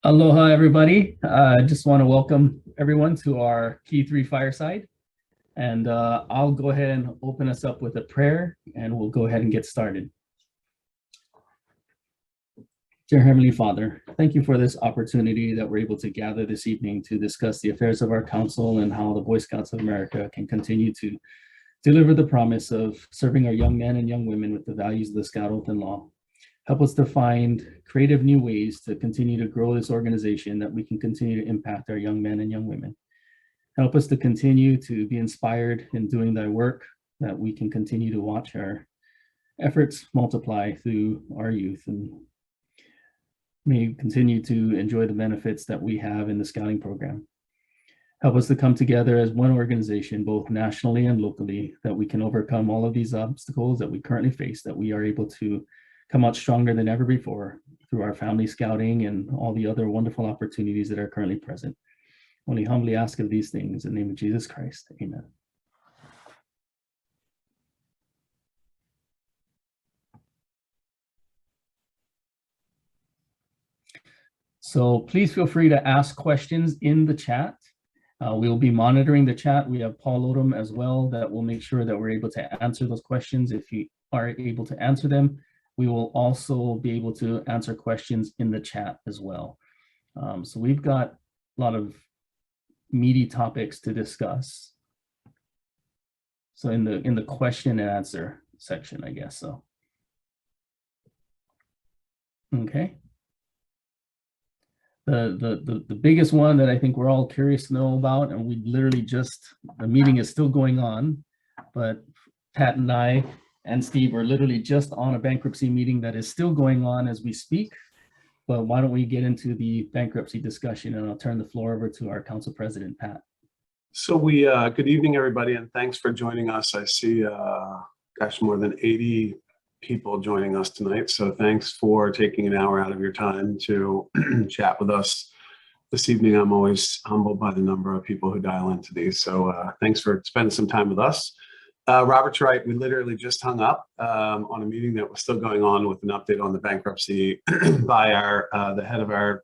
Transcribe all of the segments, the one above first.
Aloha, everybody. I just want to welcome everyone to our Key 3 Fireside. And I'll go ahead and open us up with a prayer, and we'll go ahead and get started. Dear Heavenly Father, thank you for this opportunity that we're able to gather this evening to discuss the affairs of our council and how the Boy Scouts of America can continue to deliver the promise of serving our young men and young women with the values of the Scout Oath and Law. Help us to find creative new ways to continue to grow this organization, that we can continue to impact our young men and young women. Help us to continue to be inspired in doing thy work, that we can continue to watch our efforts multiply through our youth, and may continue to enjoy the benefits that we have in the scouting program. Help us to come together as one organization, both nationally and locally, that we can overcome all of these obstacles that we currently face, that we are able to come out stronger than ever before through our family scouting and all the other wonderful opportunities that are currently present. Only humbly ask of these things in the name of Jesus Christ. Amen. So please feel free to ask questions in the chat. We'll be monitoring the chat. We have Paul Odom as well that will make sure that we're able to answer those questions. If you are able to answer them, we will also be able to answer questions in the chat as well. So we've got a lot of meaty topics to discuss. So in the question and answer section, I guess so. Okay. The biggest one that I think we're all curious to know about, and we literally the meeting is still going on, but Pat and I and Steve are literally just on a bankruptcy meeting that is still going on as we speak. But why don't we get into the bankruptcy discussion, and I'll turn the floor over to our council president, Pat. So good evening, everybody, and thanks for joining us. I see, more than 80 people joining us tonight. So thanks for taking an hour out of your time to chat with us this evening. I'm always humbled by the number of people who dial into these. So thanks for spending some time with us. Robert's right. We literally just hung up on a meeting that was still going on with an update on the bankruptcy by the head of our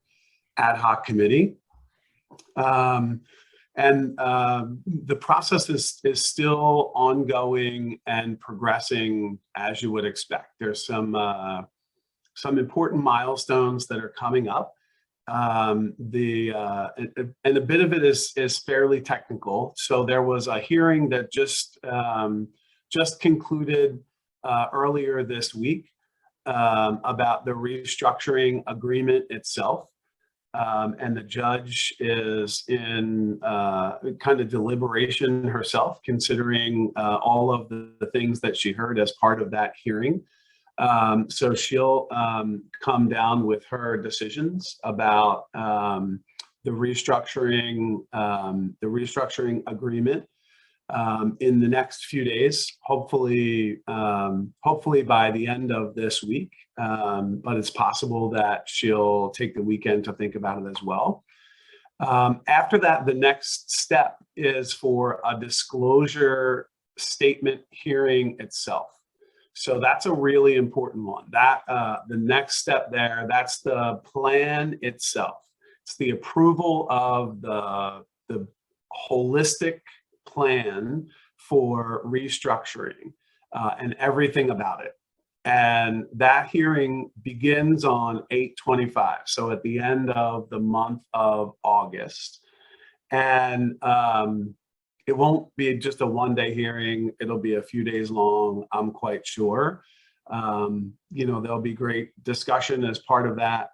ad hoc committee. The process is still ongoing and progressing as you would expect. There's some important milestones that are coming up. And a bit of it is fairly technical. So there was a hearing that just concluded earlier this week about the restructuring agreement itself. And the judge is in kind of deliberation herself, considering all of the things that she heard as part of that hearing. So she'll come down with her decisions about the restructuring agreement in the next few days, hopefully by the end of this week. But it's possible that she'll take the weekend to think about it as well. After that, the next step is for a disclosure statement hearing itself. So that's a really important one. That the next step there, that's the plan itself. It's the approval of the holistic plan for restructuring and everything about it. And that hearing begins on 8/25, so at the end of the month of August. And it won't be just a one-day hearing. It'll be a few days long, I'm quite sure. There'll be great discussion as part of that.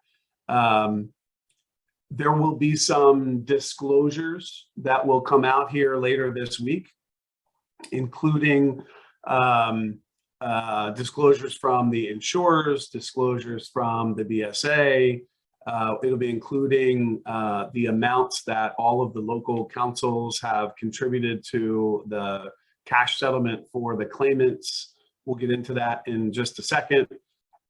There will be some disclosures that will come out here later this week, including disclosures from the insurers, disclosures from the BSA. It'll be including the amounts that all of the local councils have contributed to the cash settlement for the claimants. We'll get into that in just a second.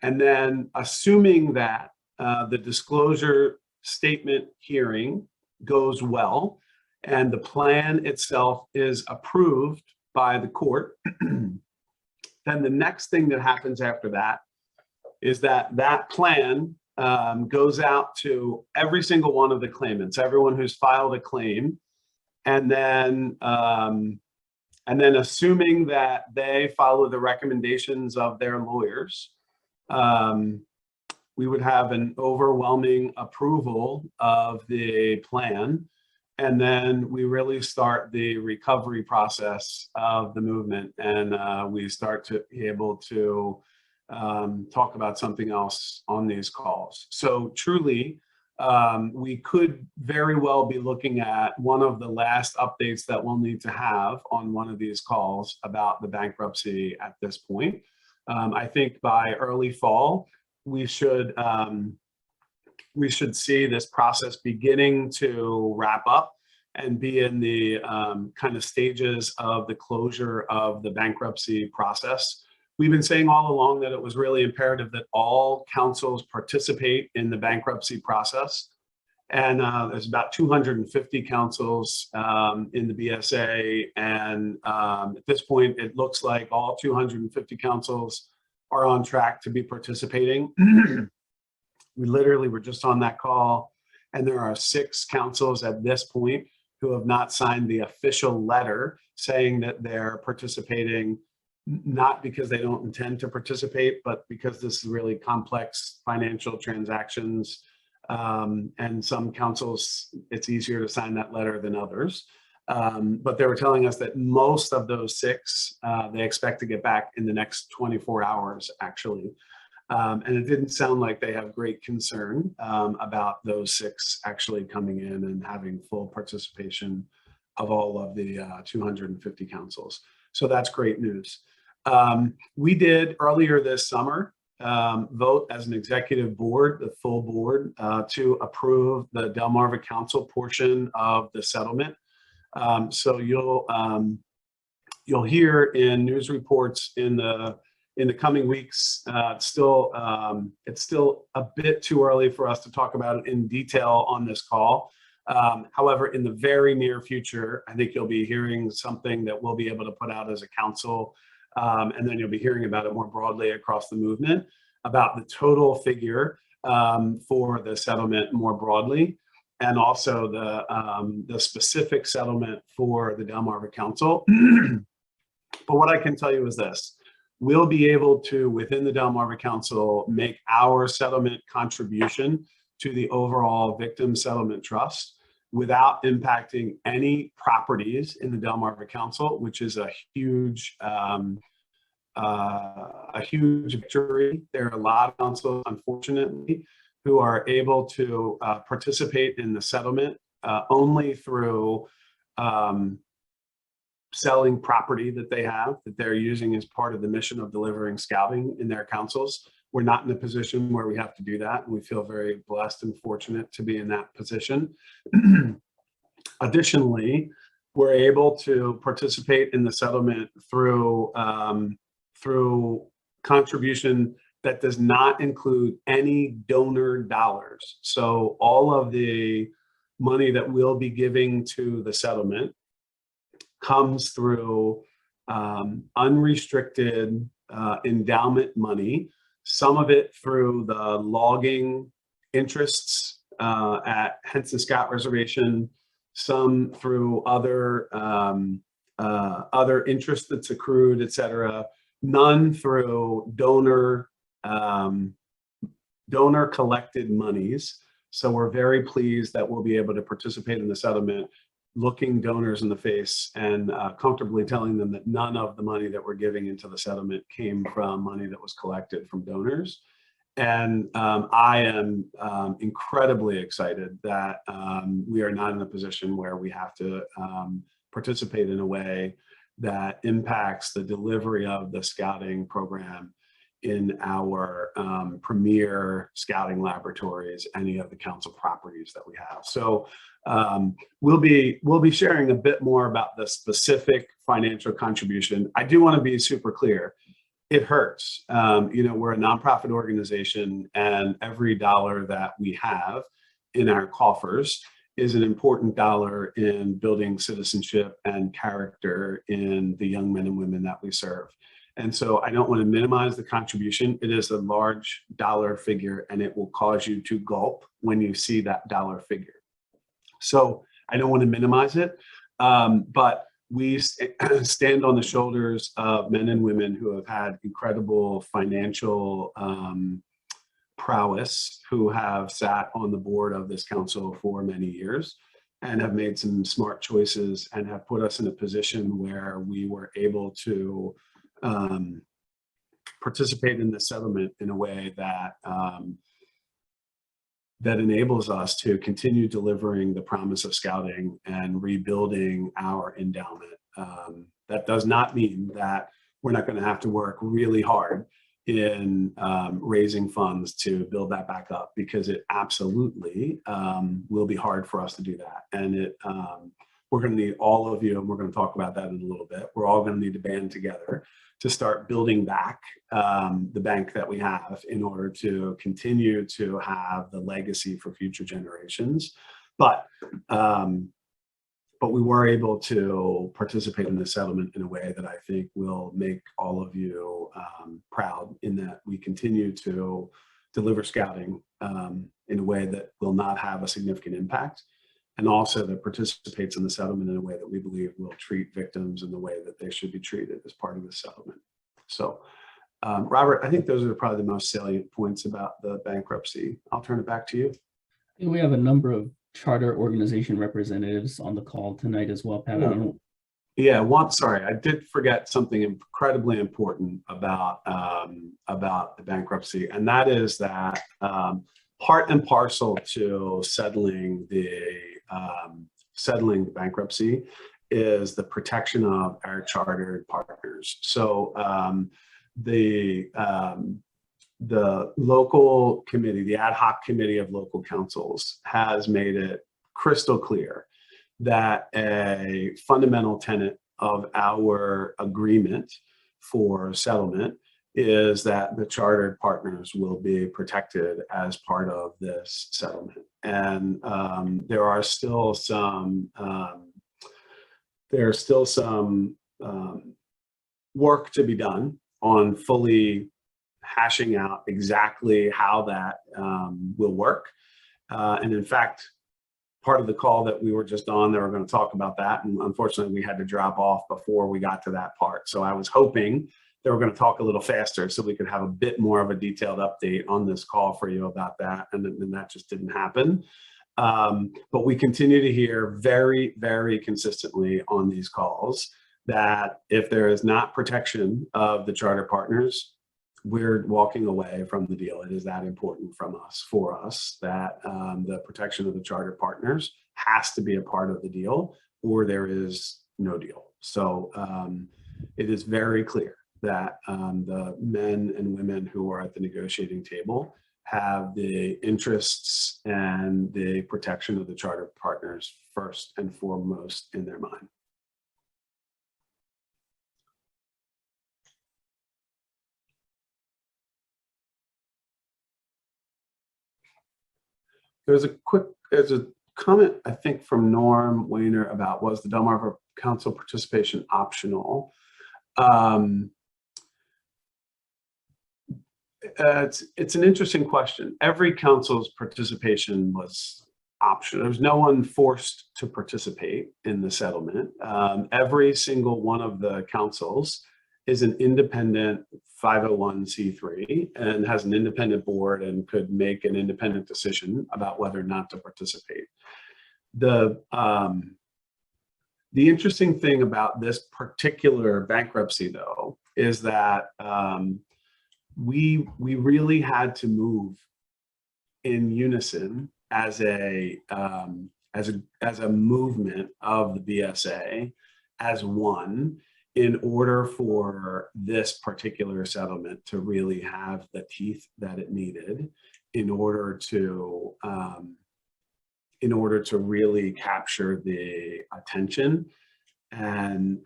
And then assuming that the disclosure statement hearing goes well and the plan itself is approved by the court, then the next thing that happens after that is that plan goes out to every single one of the claimants, everyone who's filed a claim, and then assuming that they follow the recommendations of their lawyers, we would have an overwhelming approval of the plan. And then we really start the recovery process of the movement, and we start to be able to talk about something else on these calls. So truly, we could very well be looking at one of the last updates that we'll need to have on one of these calls about the bankruptcy at this point. I think by early fall, we should see this process beginning to wrap up and be in the kind of stages of the closure of the bankruptcy process. We've been saying all along that it was really imperative that all councils participate in the bankruptcy process. And there's about 250 councils in the BSA. And at this point, it looks like all 250 councils are on track to be participating. We literally were just on that call, and there are 6 councils at this point who have not signed the official letter saying that they're participating, not because they don't intend to participate, but because this is really complex financial transactions. And some councils, it's easier to sign that letter than others. But they were telling us that most of those 6, they expect to get back in the next 24 hours, actually. And it didn't sound like they have great concern about those 6 actually coming in and having full participation of all of the 250 councils. So that's great news. We did earlier this summer vote as an executive board, the full board, to approve the Delmarva Council portion of the settlement. So you'll hear in news reports in the coming weeks. It's still a bit too early for us to talk about it in detail on this call. However, in the very near future, I think you'll be hearing something that we'll be able to put out as a council, and then you'll be hearing about it more broadly across the movement, about the total figure for the settlement more broadly, and also the specific settlement for the Delmarva Council. But what I can tell you is this: we'll be able to, within the Delmarva Council, make our settlement contribution to the overall Victim Settlement Trust without impacting any properties in the Delmarva Council, which is a huge victory. There are a lot of councils, unfortunately, who are able to participate in the settlement only through selling property that they have, that they're using as part of the mission of delivering scouting in their councils. We're not in a position where we have to do that, and we feel very blessed and fortunate to be in that position. Additionally, we're able to participate in the settlement through contribution that does not include any donor dollars. So all of the money that we'll be giving to the settlement comes through unrestricted endowment money, some of it through the logging interests at Henson Scott Reservation, some through other interest that's accrued, et cetera, none through donor collected monies. So we're very pleased that we'll be able to participate in the settlement, looking donors in the face and comfortably telling them that none of the money that we're giving into the settlement came from money that was collected from donors. And I am incredibly excited that we are not in a position where we have to participate in a way that impacts the delivery of the scouting program in our premier scouting laboratories, any of the council properties that we have. So we'll be sharing a bit more about the specific financial contribution. I do want to be super clear. It hurts. We're a nonprofit organization, and every dollar that we have in our coffers is an important dollar in building citizenship and character in the young men and women that we serve. And so I don't want to minimize the contribution. It is a large dollar figure, and it will cause you to gulp when you see that dollar figure. So I don't want to minimize it, but we stand on the shoulders of men and women who have had incredible financial prowess, who have sat on the board of this council for many years and have made some smart choices and have put us in a position where we were able to participate in the settlement in a way that that enables us to continue delivering the promise of scouting and rebuilding our endowment. That does not mean that we're not going to have to work really hard in raising funds to build that back up, because it absolutely will be hard for us to do that. And we're going to need all of you, and we're going to talk about that in a little bit. We're all going to need to band together to start building back the bank that we have in order to continue to have the legacy for future generations. But we were able to participate in the settlement in a way that I think will make all of you proud, in that we continue to deliver scouting in a way that will not have a significant impact, and also that participates in the settlement in a way that we believe will treat victims in the way that they should be treated as part of the settlement. So, Robert, I think those are probably the most salient points about the bankruptcy. I'll turn it back to you. We have a number of charter organization representatives on the call tonight as well, Pat. Yeah, sorry, I did forget something incredibly important about the bankruptcy, and that is that part and parcel to settling the bankruptcy is the protection of our chartered partners. So the local committee, the ad hoc committee of local councils, has made it crystal clear that a fundamental tenet of our agreement for settlement is that the chartered partners will be protected as part of this settlement. And there are still some work to be done on fully hashing out exactly how that will work. And in fact, part of the call that we were just on, they were going to talk about that. And unfortunately, we had to drop off before we got to that part. So I was hoping they were going to talk a little faster so we could have a bit more of a detailed update on this call for you about that. And then that just didn't happen. But we continue to hear very, very consistently on these calls that if there is not protection of the charter partners, we're walking away from the deal. It is that important for us that the protection of the charter partners has to be a part of the deal, or there is no deal. So it is very clear that the men and women who are at the negotiating table have the interests and the protection of the charter partners first and foremost in their mind. There's a comment, I think, from Norm Weiner about, was the Delmarva Council participation optional? It's an interesting question. Every council's participation was optional. There's no one forced to participate in the settlement. Every single one of the councils is an independent 501c3 and has an independent board and could make an independent decision about whether or not to participate. The interesting thing about this particular bankruptcy, though, is that we really had to move in unison as a movement of the BSA as one, in order for this particular settlement to really have the teeth that it needed in order to really capture the attention and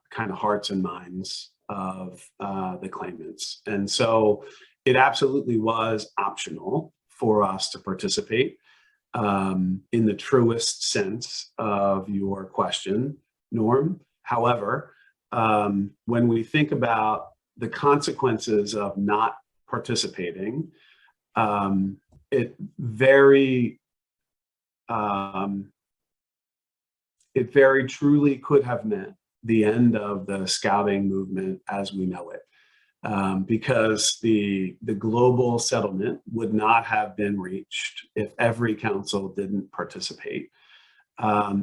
kind of hearts and minds of the claimants. And so it absolutely was optional for us to participate. In the truest sense of your question, Norm, However, when we think about the consequences of not participating, it very truly could have meant the end of the scouting movement as we know it, because the global settlement would not have been reached if every council didn't participate,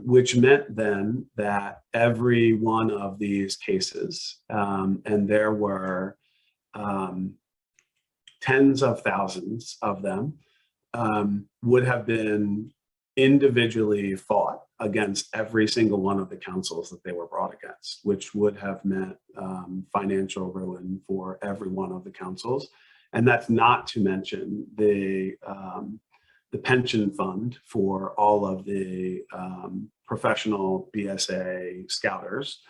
which meant then that every one of these cases, and there were tens of thousands of them, would have been individually fought against every single one of the councils that they were brought against, which would have meant financial ruin for every one of the councils. And that's not to mention the pension fund for all of the professional BSA scouters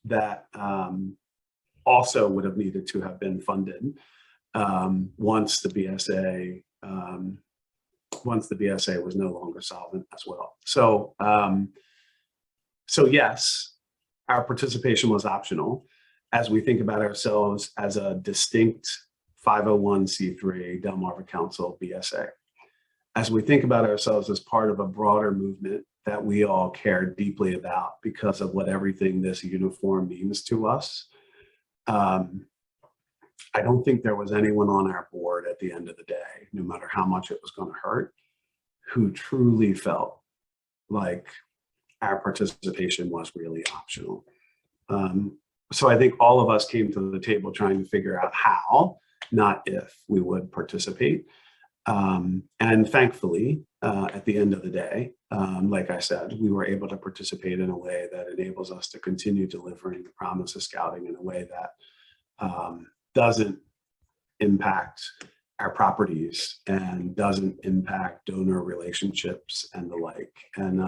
that also would have needed to have been funded once the BSA was no longer solvent as well. So, so yes, our participation was optional as we think about ourselves as a distinct 501c3 Delmarva Council BSA. As we think about ourselves as part of a broader movement that we all care deeply about because of what everything this uniform means to us, I don't think there was anyone on our board at the end of the day, no matter how much it was going to hurt, who truly felt like our participation was really optional. So I think all of us came to the table trying to figure out how, not if, we would participate. And thankfully, at the end of the day, like I said, we were able to participate in a way that enables us to continue delivering the promise of scouting in a way that doesn't impact our properties and doesn't impact donor relationships and the like. And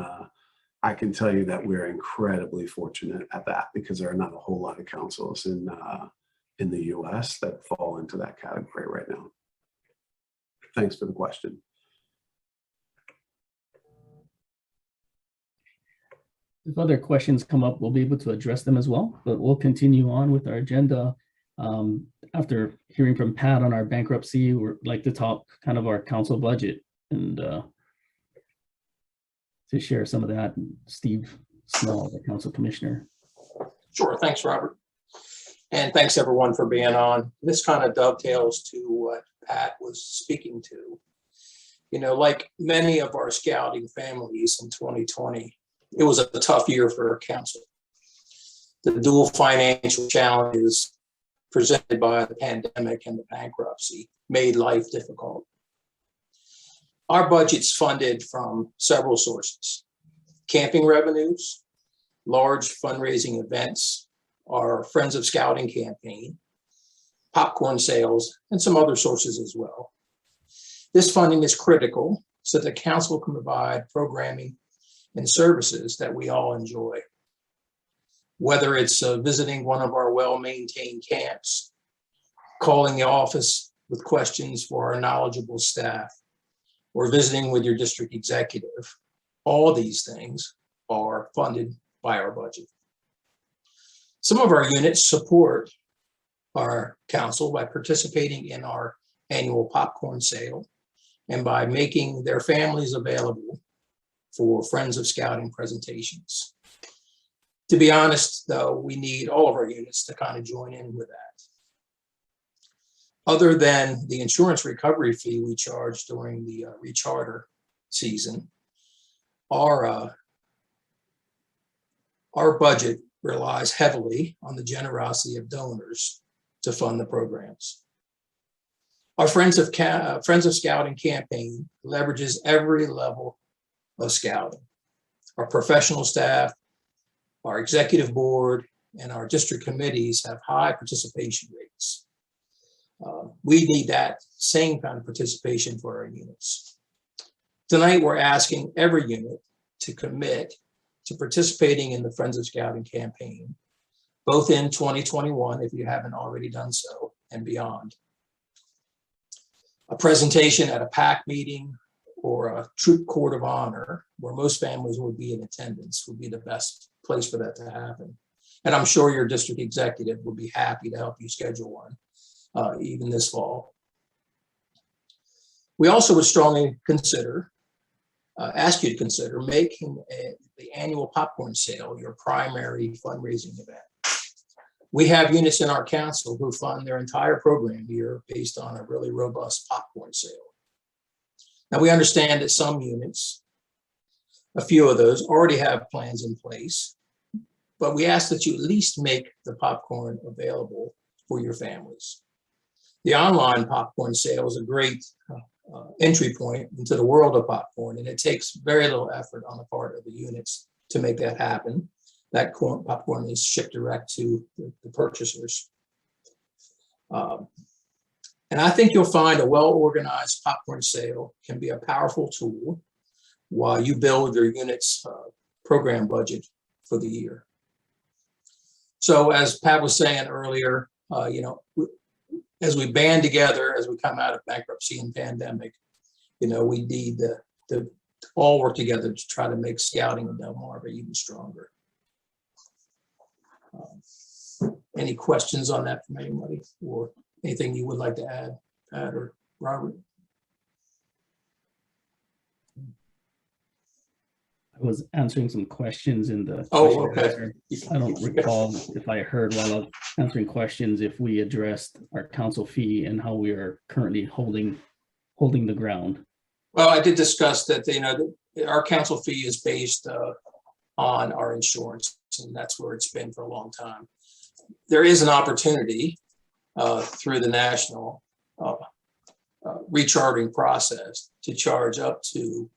I can tell you that we're incredibly fortunate at that, because there are not a whole lot of councils in the US that fall into that category right now. Thanks for the question. If other questions come up, we'll be able to address them as well, but we'll continue on with our agenda. After hearing from Pat on our bankruptcy, we'd like to talk kind of our council budget and to share some of that. Steve Small, the council commissioner. Sure, thanks, Robert. And thanks everyone for being on. This kind of dovetails to what Pat was speaking to. You know, like many of our scouting families in 2020, it was a tough year for our council. The dual financial challenges presented by the pandemic and the bankruptcy made life difficult. Our budget's funded from several sources: camping revenues, large fundraising events, our Friends of Scouting campaign, popcorn sales, and some other sources as well. This funding is critical so the council can provide programming and services that we all enjoy. Whether it's visiting one of our well-maintained camps, calling the office with questions for our knowledgeable staff, or visiting with your district executive, all these things are funded by our budget. Some of our units support our council by participating in our annual popcorn sale and by making their families available for Friends of Scouting presentations. To be honest, though, we need all of our units to kind of join in with that. Other than the insurance recovery fee we charge during the recharter season, our budget relies heavily on the generosity of donors to fund the programs. Our Friends of Scouting campaign leverages every level of scouting. Our professional staff, our executive board, and our district committees have high participation rates. We need that same kind of participation for our units. Tonight, we're asking every unit to commit to participating in the Friends of Scouting campaign, both in 2021, if you haven't already done so, and beyond. A presentation at a PAC meeting or a troop court of honor, where most families would be in attendance, would be the best place for that to happen. And I'm sure your district executive would be happy to help you schedule one, even this fall. We also would strongly consider, ask you to consider making the annual popcorn sale your primary fundraising event. We have units in our council who fund their entire program year based on a really robust popcorn sale. Now, we understand that some units, a few of those, already have plans in place, but we ask that you at least make the popcorn available for your families. The online popcorn sale is a great entry point into the world of popcorn, and it takes very little effort on the part of the units to make that happen. That popcorn is shipped direct to the purchasers. And I think you'll find a well-organized popcorn sale can be a powerful tool while you build your unit's program budget for the year. So as Pat was saying earlier, as we band together, as we come out of bankruptcy and pandemic, we need to all work together to try to make scouting in Delmarva even stronger. Any questions on that from anybody, or anything you would like to add, Pat or Robert? I was answering some questions in the. Oh, okay. I don't recall if I heard while I was answering questions if we addressed our council fee and how we are currently holding the ground. Well, I did discuss that. Our council fee is based on our insurance, and that's where it's been for a long time. There is an opportunity through the national recharting process to charge up to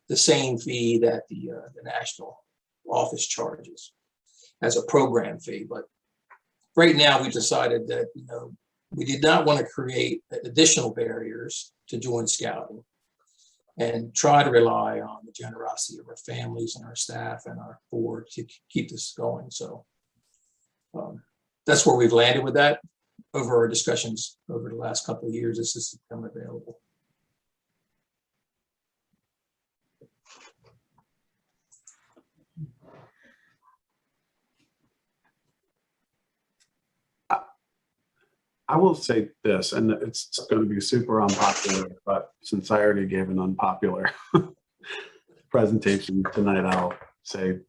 the same fee that the national office charges as a program fee. But right now we decided that we did not want to create additional barriers to join scouting and try to rely on the generosity of our families and our staff and our board to keep this going. So that's where we've landed with that over our discussions over the last couple of years as this has become available. I will say this, and it's going to be super unpopular, but since I already gave an unpopular presentation tonight, I'll say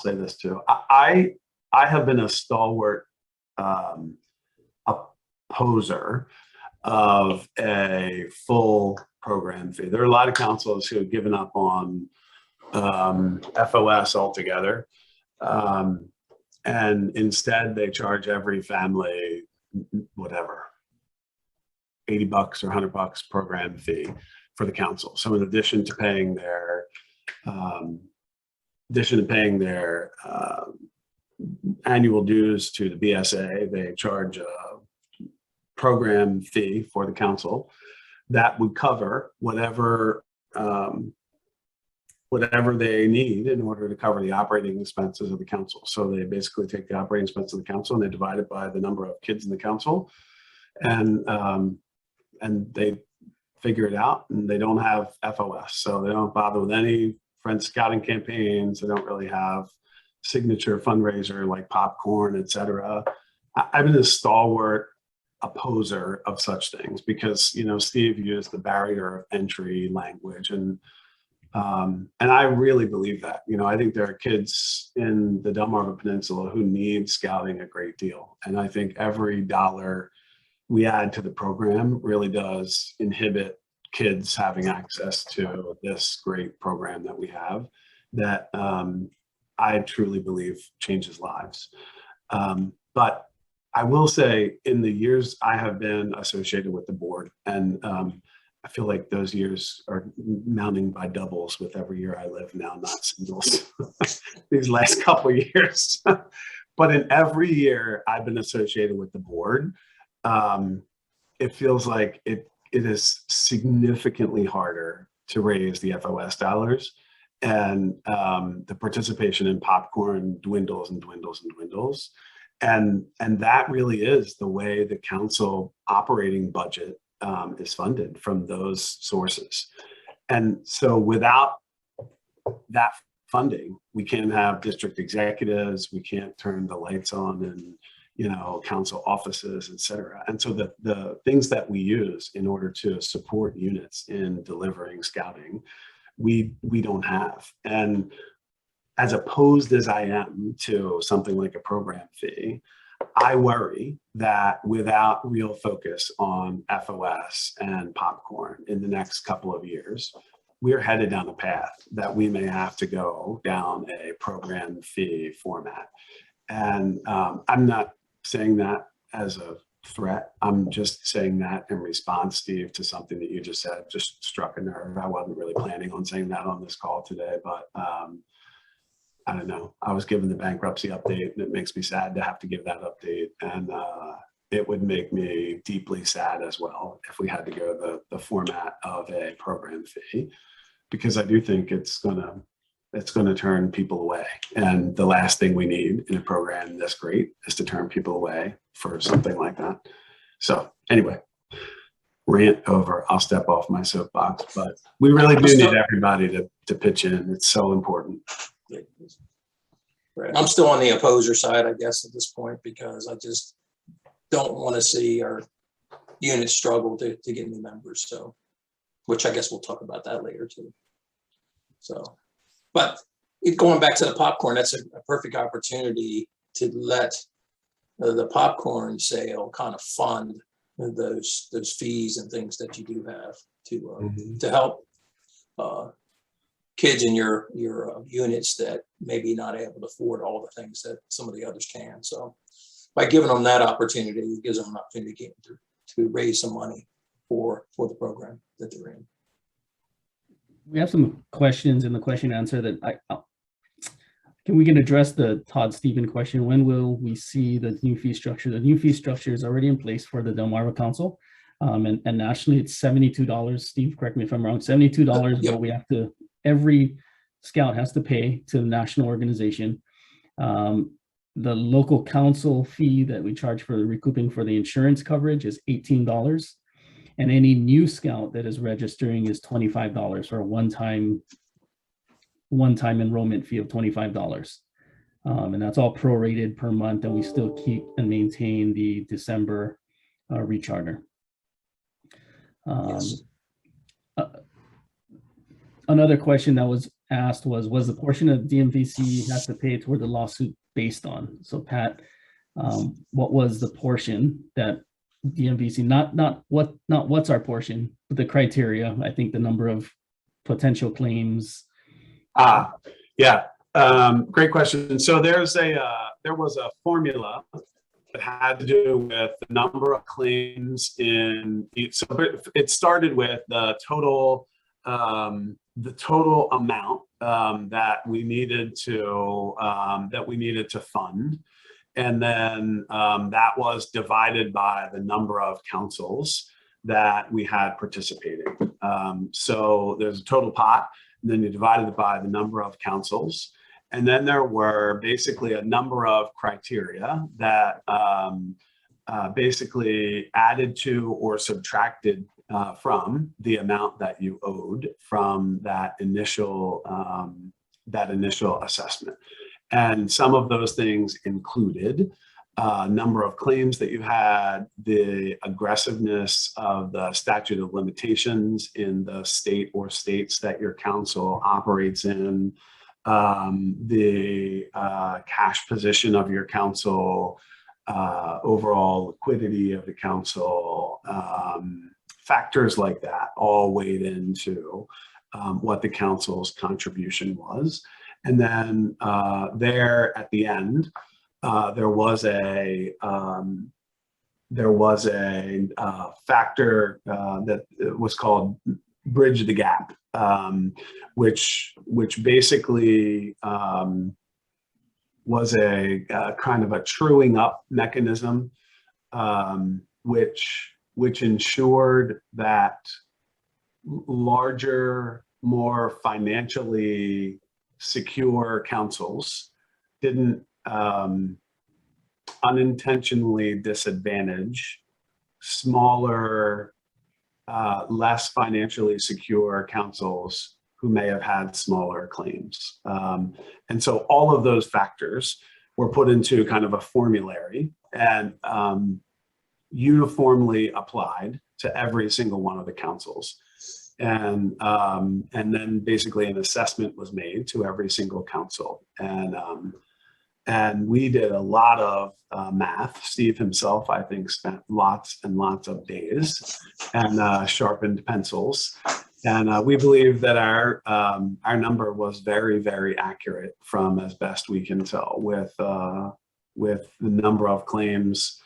this too. I have been a stalwart opposer of a full program fee. There are a lot of councils who have given up on FOS altogether, and instead they charge every family whatever, $80 or $100 program fee for the council. So in addition to paying their annual dues to the BSA, they charge a program fee for the council that would cover whatever they need in order to cover the operating expenses of the council. So they basically take the operating expense of the council and they divide it by the number of kids in the council, and they figure it out, and they don't have FOS. So they don't bother with any friend scouting campaigns. They don't really have signature fundraiser like popcorn, etc. I've been a stalwart opposer of such things because, Steve used the barrier of entry language, and I really believe that. I think there are kids in the Delmarva Peninsula who need scouting a great deal. And I think every dollar we add to the program really does inhibit kids having access to this great program that we have that I truly believe changes lives. But I will say, in the years I have been associated with the board, and I feel like those years are mounting by doubles with every year I live now, not singles, these last couple of years. But in every year I've been associated with the board, it feels like it is significantly harder to raise the FOS dollars, and the participation in popcorn dwindles and dwindles and dwindles. And that really is the way the council operating budget is funded, from those sources. And so without that funding. We can't have district executives. We can't turn the lights on in, council offices, et cetera. And so the things that we use in order to support units in delivering scouting, we don't have. And as opposed as I am to something like a program fee, I worry that without real focus on FOS and popcorn in the next couple of years, we're headed down a path that we may have to go down a program fee format. And I'm not saying that as a threat. I'm just saying that in response, Steve, to something that you just said. Just struck a nerve. I wasn't really planning on saying that on this call today, but I don't know. I was given the bankruptcy update, and it makes me sad to have to give that update. And it would make me deeply sad as well if we had to go the format of a program fee, because I do think it's gonna turn people away. And the last thing we need in a program this great is to turn people away for something like that. So anyway, rant over. I'll step off my soapbox, but we really do need everybody to pitch in. It's so important. Right. I'm still on the opposer side, I guess, at this point, because I just don't want to see our units struggle to get new members. So, which I guess we'll talk about that later too. So, but going back to the popcorn, that's a perfect opportunity to let the popcorn sale kind of fund those fees and things that you do have to help kids in your units that maybe not able to afford all the things that some of the others can. So by giving them that opportunity, it gives them an opportunity to raise some money for the program that they're in. We have some questions in the question answer that we can address the Todd Stephen question. When will we see the new fee structure? The new fee structure is already in place for the Delmarva Council. And nationally it's $72. Steve, correct me if I'm wrong, $72, Yep. But we have to, every scout has to pay to the national organization. The local council fee that we charge for the recouping for the insurance coverage is $18. And any new scout that is registering is $25 for a one-time enrollment fee of $25. And that's all prorated per month, and we still keep and maintain the December recharter. Yes. Another question that was asked was the portion of DMVC has to pay toward the lawsuit based on? So Pat, what was the portion that DMVC, not what's our portion, but the criteria? I think the number of potential claims. Yeah, great question. So there was a formula that had to do with the number of claims in each. So it started with the total amount that we needed to fund, and then that was divided by the number of councils that we had participating. So there's a total pot, and then you divided it by the number of councils. And then there were basically a number of criteria that basically added to or subtracted from the amount that you owed from that initial assessment. And some of those things included number of claims that you had, the aggressiveness of the statute of limitations in the state or states that your council operates in, the cash position of your council, overall liquidity of the council, factors like that all weighed into what the council's contribution was. And then there at the end, there was a factor that was called bridge the gap, which basically was a kind of a truing up mechanism, which ensured that larger, more financially secure councils didn't unintentionally disadvantage smaller, less financially secure councils who may have had smaller claims. And so all of those factors were put into kind of a formulary and uniformly applied to every single one of the councils. And then basically an assessment was made to every single council. And we did a lot of math. Steve himself, I think, spent lots and lots of days and sharpened pencils. And we believe that our number was very, very accurate from as best we can tell with the number of claims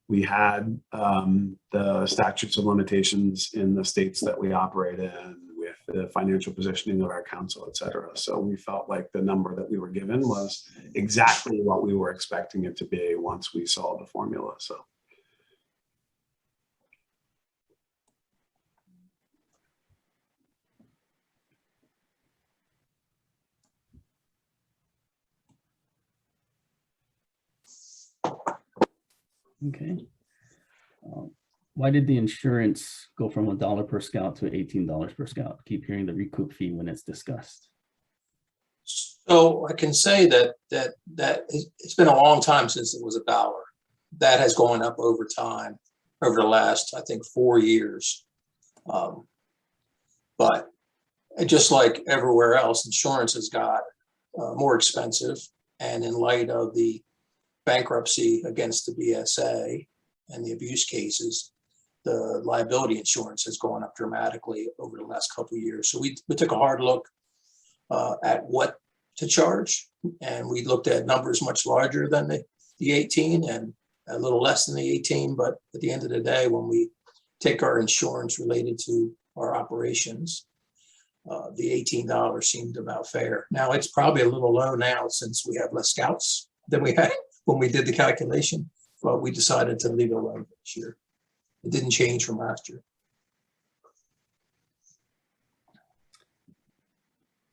we had, the statutes of limitations in the states that we operate in, with the financial positioning of our council, et cetera. So we felt like the number that we were given was exactly what we were expecting it to be once we saw the formula. So. Okay. Why did the insurance go from $1 per scout to $18 per scout? Keep hearing the recoup fee when it's discussed. So I can say that it's been a long time since it was $1. That has gone up over time, over the last, I think, 4 years. But just like everywhere else, insurance has got more expensive. And in light of the bankruptcy against the BSA and the abuse cases, the liability insurance has gone up dramatically over the last couple of years. So we took a hard look at what to charge, and we looked at numbers much larger than the 18 and a little less than the 18. But at the end of the day, when we take our insurance related to our operations, the $18 seemed about fair. Now it's probably a little low now since we have less scouts than we had when we did the calculation, but we decided to leave it alone this year. It didn't change from last year.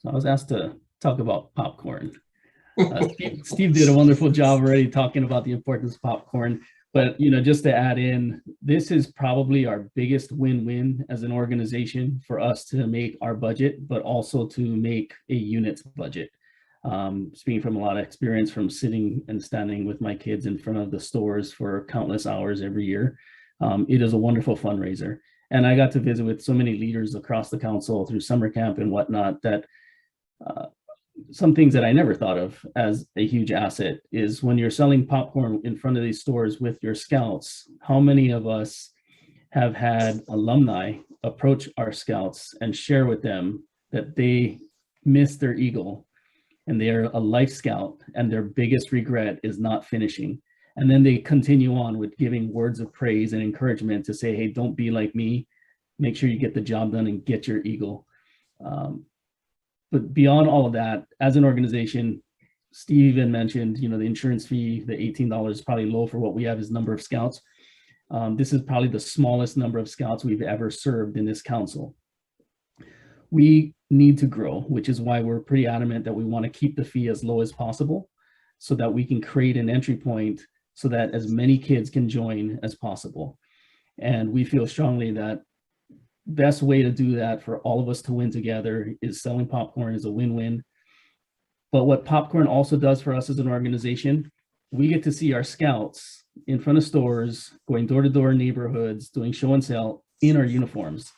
So I was asked to talk about popcorn. Steve did a wonderful job already talking about the importance of popcorn, but just to add in, this is probably our biggest win-win as an organization for us to make our budget, but also to make a unit's budget. Speaking from a lot of experience from sitting and standing with my kids in front of the stores for countless hours every year, it is a wonderful fundraiser. And I got to visit with so many leaders across the council through summer camp and whatnot that some things that I never thought of as a huge asset is when you're selling popcorn in front of these stores with your scouts, how many of us have had alumni approach our scouts and share with them that they missed their eagle and they're a life scout and their biggest regret is not finishing. And then they continue on with giving words of praise and encouragement to say, hey, don't be like me. Make sure you get the job done and get your eagle. But beyond all of that, as an organization, Steve even mentioned, the insurance fee, the $18 is probably low for what we have as number of scouts. This is probably the smallest number of scouts we've ever served in this council. We need to grow, which is why we're pretty adamant that we want to keep the fee as low as possible so that we can create an entry point so that as many kids can join as possible. And we feel strongly that best way to do that for all of us to win together is selling popcorn is a win-win. But what popcorn also does for us as an organization, we get to see our scouts in front of stores, going door to door in neighborhoods, doing show and sell in our uniforms.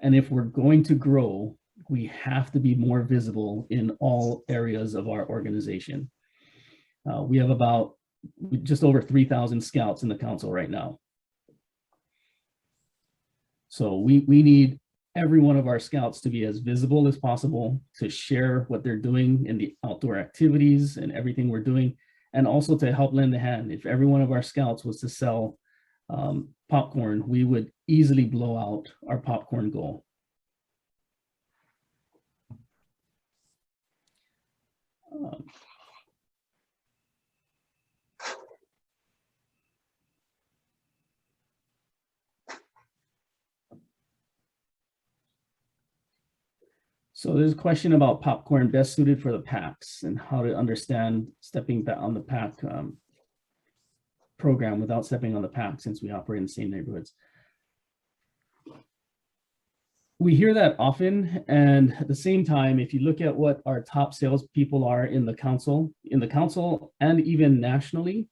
And if we're going to grow, we have to be more visible in all areas of our organization. We have about just over 3,000 scouts in the council right now. So we need every one of our scouts to be as visible as possible, to share what they're doing in the outdoor activities and everything we're doing, and also to help lend a hand. If every one of our scouts was to sell popcorn, we would easily blow out our popcorn goal. So there's a question about popcorn best suited for the packs and how to understand stepping back on the pack program without stepping on the pack since we operate in the same neighborhoods. We hear that often, and at the same time, if you look at what our top salespeople are in the council, and even nationally,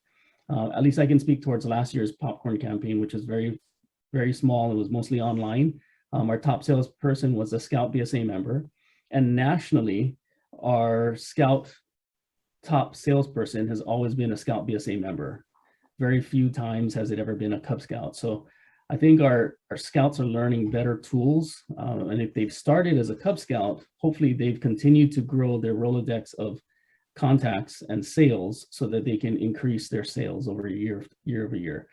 at least I can speak towards last year's popcorn campaign, which is very, very small. It was mostly online. Our top salesperson was a Scout BSA member, and nationally, our Scout top salesperson has always been a Scout BSA member. Very few times has it ever been a Cub Scout. So I think our Scouts are learning better tools. And if they've started as a Cub Scout, hopefully they've continued to grow their Rolodex of contacts and sales so that they can increase their sales over year over year.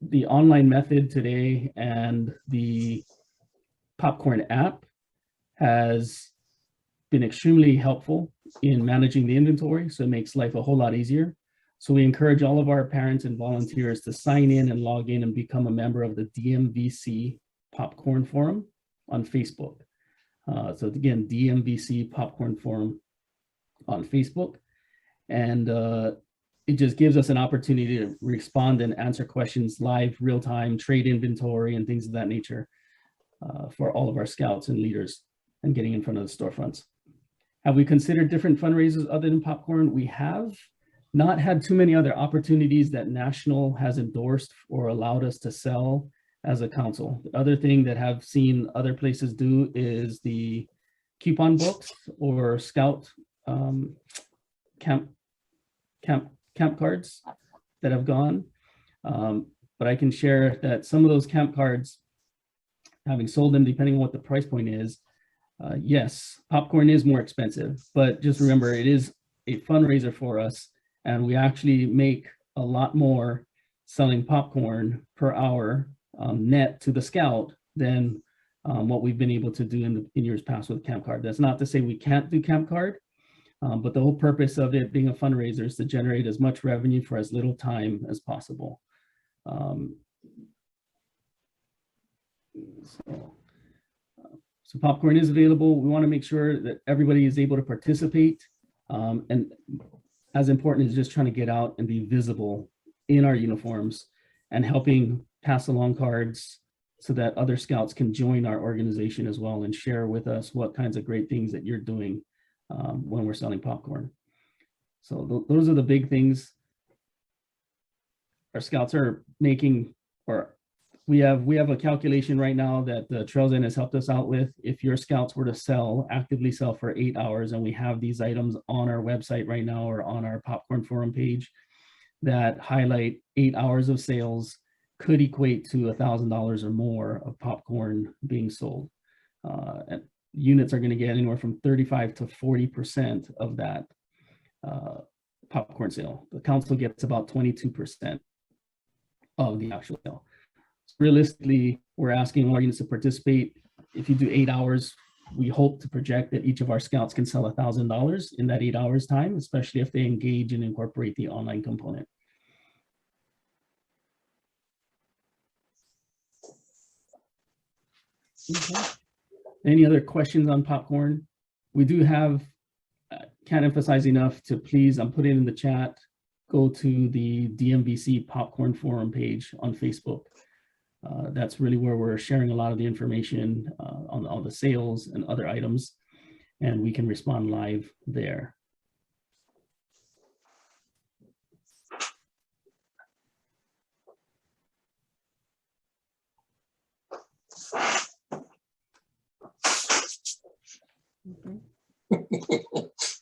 The online method today and the popcorn app has been extremely helpful in managing the inventory, so it makes life a whole lot easier. So we encourage all of our parents and volunteers to sign in and log in and become a member of the DMVC Popcorn Forum on Facebook. So again, DMVC Popcorn Forum on Facebook. And it just gives us an opportunity to respond and answer questions live, real time, trade inventory and things of that nature for all of our Scouts and leaders and getting in front of the storefronts. Have we considered different fundraisers other than popcorn? We have not had too many other opportunities that National has endorsed or allowed us to sell as a council. The other thing that have seen other places do is the coupon books or Scout camp cards that have gone. But I can share that some of those camp cards, having sold them, depending on what the price point is, yes, popcorn is more expensive, but just remember it is a fundraiser for us, and we actually make a lot more selling popcorn per hour net to the Scout than what we've been able to do in years past with Camp Card. That's not to say we can't do Camp Card, but the whole purpose of it being a fundraiser is to generate as much revenue for as little time as possible. So popcorn is available. We want to make sure that everybody is able to participate. And as important is just trying to get out and be visible in our uniforms and helping pass along cards so that other Scouts can join our organization as well and share with us what kinds of great things that you're doing when we're selling popcorn. So those are the big things our Scouts are making. Or we have a calculation right now that the Trails End has helped us out with. If your Scouts were to actively sell for 8 hours, and we have these items on our website right now or on our popcorn forum page that highlight 8 hours of sales, could equate to $1,000 or more of popcorn being sold. And units are going to get anywhere from 35 to 40% of that popcorn sale. The council gets about 22% of the actual sale. Realistically, we're asking our units to participate. If you do 8 hours, we hope to project that each of our Scouts can sell $1,000 in that 8 hours time, especially if they engage and incorporate the online component. Okay. Any other questions on popcorn? We do have, can't emphasize enough to please, I'm putting it in the chat, go to the DMVC Popcorn Forum page on Facebook. That's really where we're sharing a lot of the information on all the sales and other items, and we can respond live there.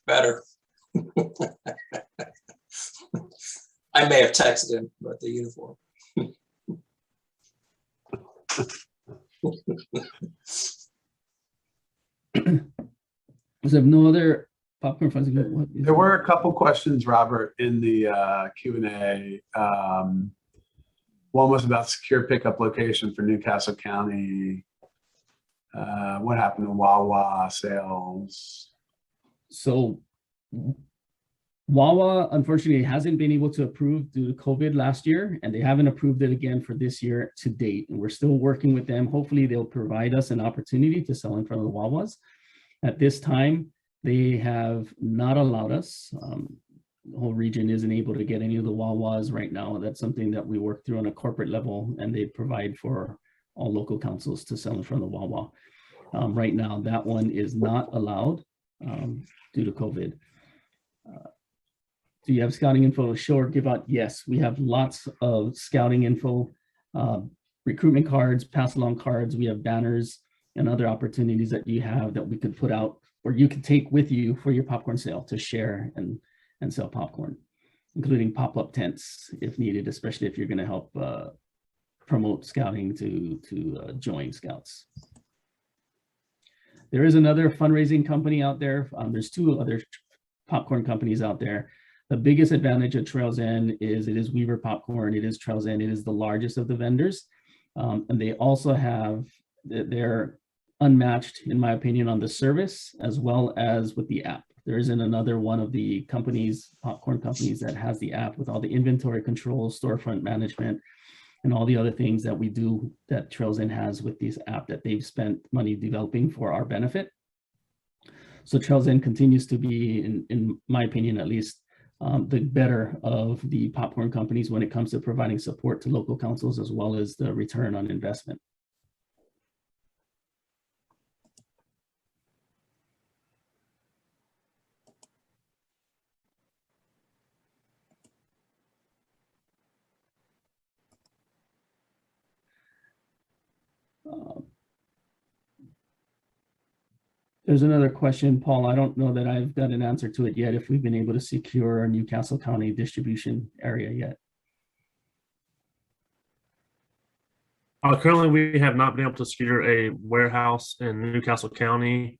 Better. I may have texted him about the uniform. So have no other popcorn funds. There were a couple questions, Robert, in the Q&A. One was about secure pickup location for Newcastle County. What happened to Wawa sales? So Wawa, unfortunately, hasn't been able to approve due to COVID last year, and they haven't approved it again for this year to date. And we're still working with them. Hopefully they'll provide us an opportunity to sell in front of the Wawas. At this time, they have not allowed us. The whole region isn't able to get any of the Wawas right now. That's something that we work through on a corporate level, and they provide for all local councils to sell in front of the Wawa. Right now, that one is not allowed due to COVID. Do you have scouting info to show or give out? Yes, we have lots of scouting info, recruitment cards, pass along cards. We have banners and other opportunities that you have that we could put out or you could take with you for your popcorn sale to share and sell popcorn, including pop-up tents if needed, especially if you're going to help promote scouting to join scouts. There is another fundraising company out there. There's two other popcorn companies out there. The biggest advantage of Trails End is it is Weaver Popcorn. It is Trails End. It is the largest of the vendors. And they also have, they're unmatched, in my opinion, on the service as well as with the app. There isn't another one of the companies, popcorn companies, that has the app with all the inventory control, storefront management, and all the other things that we do that Trails End has with this app that they've spent money developing for our benefit. So Trails End continues to be, in my opinion at least, the better of the popcorn companies when it comes to providing support to local councils as well as the return on investment. There's another question, Paul. I don't know that I've got an answer to it yet, if we've been able to secure our Newcastle County distribution area yet. Currently, we have not been able to secure a warehouse in Newcastle County.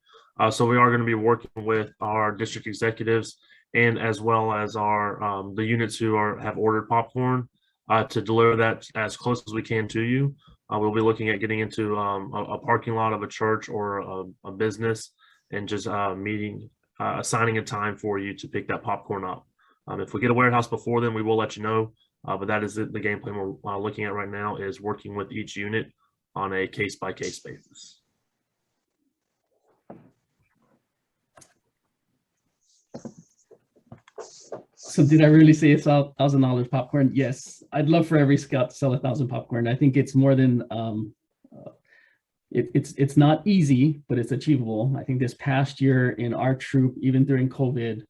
So we are going to be working with our district executives and as well as our the units who have ordered popcorn to deliver that as close as we can to you. We'll be looking at getting into a parking lot of a church or a business and just assigning a time for you to pick that popcorn up. If we get a warehouse before then, we will let you know. But that is the game plan we're looking at right now, is working with each unit on a case-by-case basis. So did I really say $1,000 popcorn? Yes, I'd love for every scout to sell 1,000 popcorn. I think it's more than, it's not easy, but it's achievable. I think this past year in our troop, even during COVID,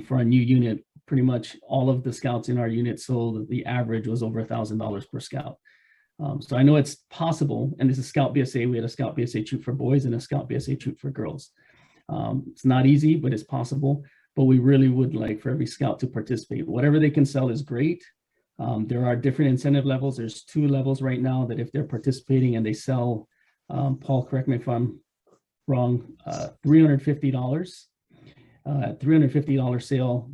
for a new unit, pretty much all of the scouts in our unit sold, the average was over $1,000 per scout. So I know it's possible, and this is Scout BSA. We had a Scout BSA troop for boys and a Scout BSA troop for girls. It's not easy, but it's possible. But we really would like for every scout to participate. Whatever they can sell is great. There are different incentive levels. There's 2 levels right now that if they're participating and they sell, Paul, correct me if I'm wrong, $350. At $350 sale,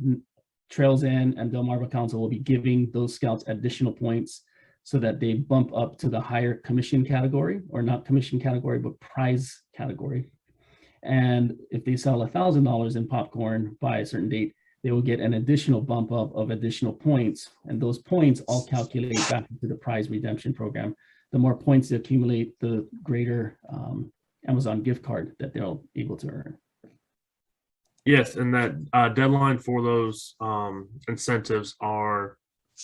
Trails End and Delmarva Council will be giving those scouts additional points so that they bump up to the higher commission category, or not commission category, but prize category. And if they sell $1,000 in popcorn by a certain date, they will get an additional bump up of additional points. And those points all calculate back into the prize redemption program. The more points they accumulate, the greater Amazon gift card that they'll able to earn. Yes, and that deadline for those incentives are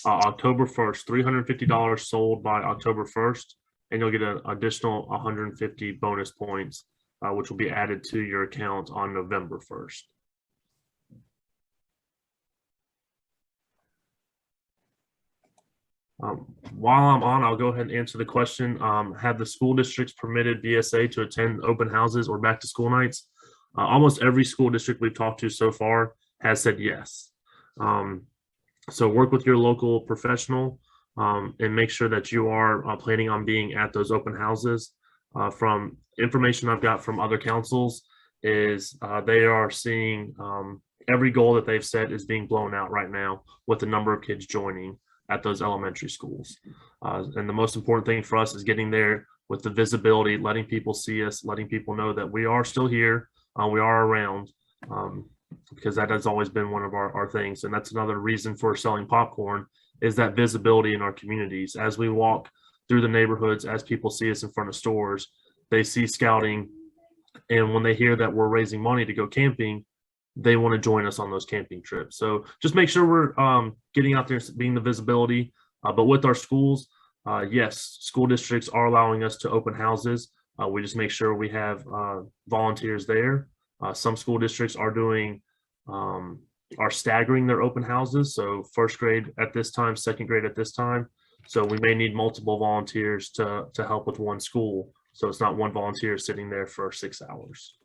October 1st, $350 sold by October 1st, and you'll get an additional 150 bonus points, which will be added to your account on November 1st. While I'm on, I'll go ahead and answer the question. Have the school districts permitted BSA to attend open houses or back to school nights? Almost every school district we've talked to so far has said yes. So work with your local professional and make sure that you are planning on being at those open houses. From information I've got from other councils is they are seeing every goal that they've set is being blown out right now with the number of kids joining at those elementary schools. And the most important thing for us is getting there with the visibility, letting people see us, letting people know that we are still here, we are around, because that has always been one of our things. And that's another reason for selling popcorn, is that visibility in our communities. As we walk through the neighborhoods, as people see us in front of stores, they see scouting, and when they hear that we're raising money to go camping, they want to join us on those camping trips. So just make sure we're getting out there, being the visibility. But with our schools, yes, school districts are allowing us to open houses. We just make sure we have volunteers there. Some school districts are doing are staggering their open houses. So first grade at this time, second grade at this time. So we may need multiple volunteers to help with one school. So it's not one volunteer sitting there for 6 hours.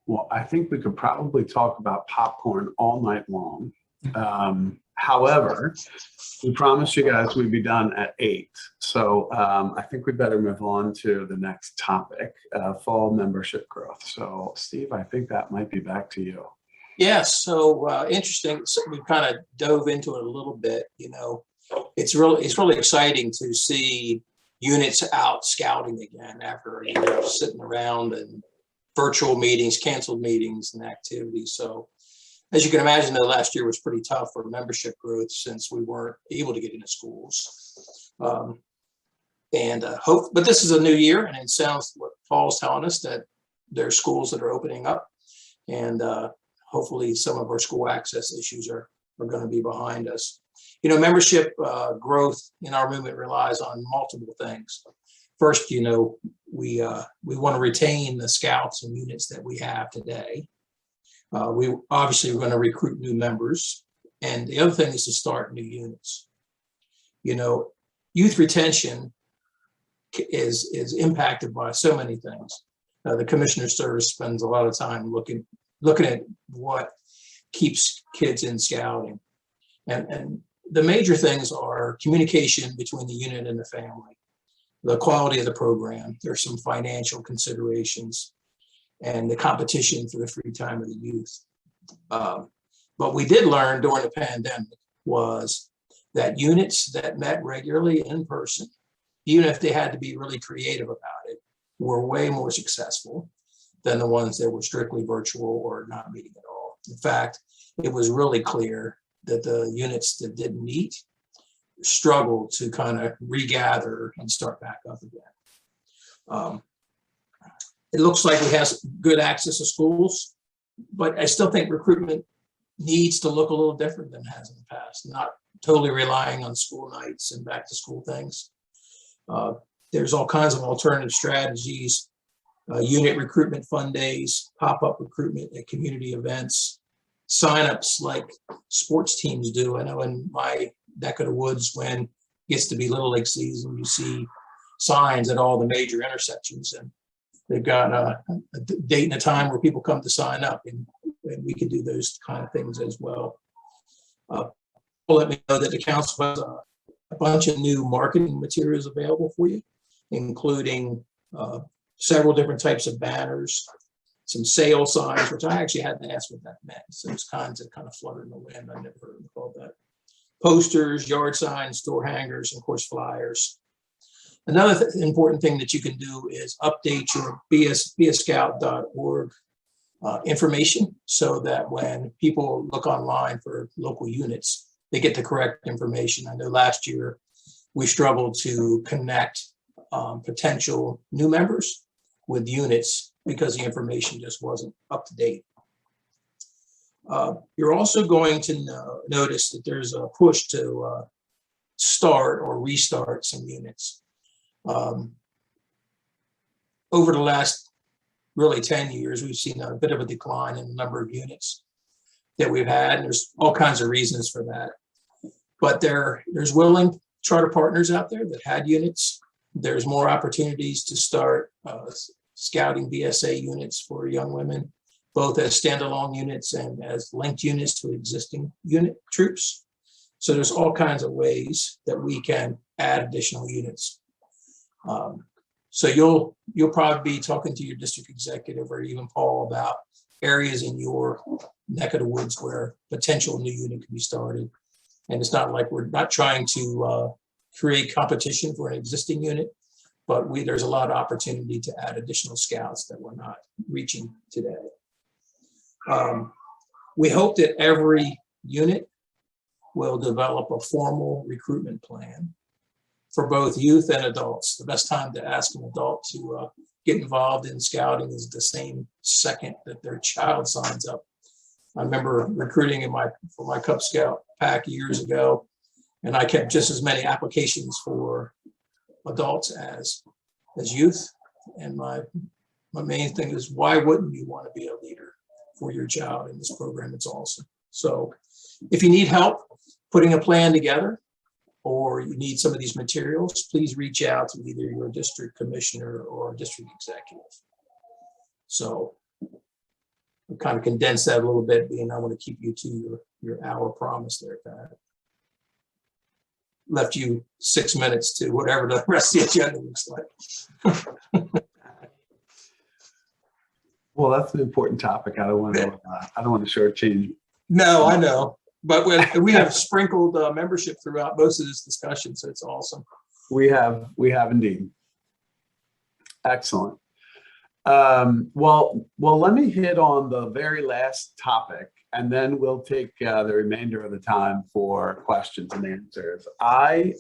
Well, I think we could probably talk about popcorn all night long. However, we promised you guys we'd be done at 8. So I think we better move on to the next topic, fall membership growth. So Steve, I think that might be back to you. Yes, so interesting. So we kind of dove into it a little bit. You know, it's really exciting to see units out scouting again after a year of sitting around and virtual meetings, canceled meetings and activities. So as you can imagine, the last year was pretty tough for membership growth since we weren't able to get into schools. But this is a new year, and it sounds what Paul's telling us that there are schools that are opening up, and hopefully some of our school access issues are going to be behind us. You know, membership growth in our movement relies on multiple things. First, you know, we want to retain the scouts and units that we have today. We obviously are going to recruit new members, and the other thing is to start new units. You know, youth retention is impacted by so many things. The commissioner's service spends a lot of time looking at what keeps kids in scouting, and the major things are communication between the unit and the family, the quality of the program. There's some financial considerations, and the competition for the free time of the youth. What we did learn during the pandemic was that units that met regularly in person, even if they had to be really creative about it, were way more successful than the ones that were strictly virtual or not meeting at all. In fact, it was really clear that the units that didn't meet struggled to kind of regather and start back up again. It looks like we have good access to schools, but I still think recruitment needs to look a little different than it has in the past, not totally relying on school nights and back to school things. There's all kinds of alternative strategies, unit recruitment fund days, pop-up recruitment at community events, signups like sports teams do. I know in my neck of the woods, when it gets to be Little League season, you see signs at all the major intersections, and they've got a date and a time where people come to sign up, and we can do those kind of things as well. Let me know that the council has a bunch of new marketing materials available for you, including several different types of banners, some sale signs, which I actually hadn't asked what that meant. So those kinds that kind of flutter in the wind. I never heard them called that. Posters, yard signs, door hangers, and of course flyers. Another important thing that you can do is update your beascout.org information, so that when people look online for local units, they get the correct information. I know last year we struggled to connect potential new members with units because the information just wasn't up to date. You're also going to notice that there's a push to start or restart some units. Over the last really 10 years, we've seen a bit of a decline in the number of units that we've had, and there's all kinds of reasons for that. But there's willing charter partners out there that had units. There's more opportunities to start scouting BSA units for young women, both as standalone units and as linked units to existing unit troops. So there's all kinds of ways that we can add additional units. So you'll probably be talking to your district executive or even Paul about areas in your neck of the woods where potential new unit can be started. And it's not like we're not trying to create competition for an existing unit, but there's a lot of opportunity to add additional scouts that we're not reaching today. We hope that every unit will develop a formal recruitment plan for both youth and adults. The best time to ask an adult to get involved in scouting is the same second that their child signs up. I remember recruiting for my Cub Scout pack years ago, and I kept just as many applications for adults as youth. And my main thing is, why wouldn't you want to be a leader for your child in this program? It's awesome. So if you need help putting a plan together, or you need some of these materials, please reach out to either your district commissioner or district executive. So I'll kind of condense that a little bit, being I want to keep you to your hour promise there, Pat. Left you 6 minutes to whatever the rest of the agenda looks like. Well, that's an important topic. I don't want to shortchange. No, I know. But we have sprinkled membership throughout most of this discussion, so it's awesome. We have indeed. Excellent. Well, let me hit on the very last topic, and then we'll take the remainder of the time for questions and answers. I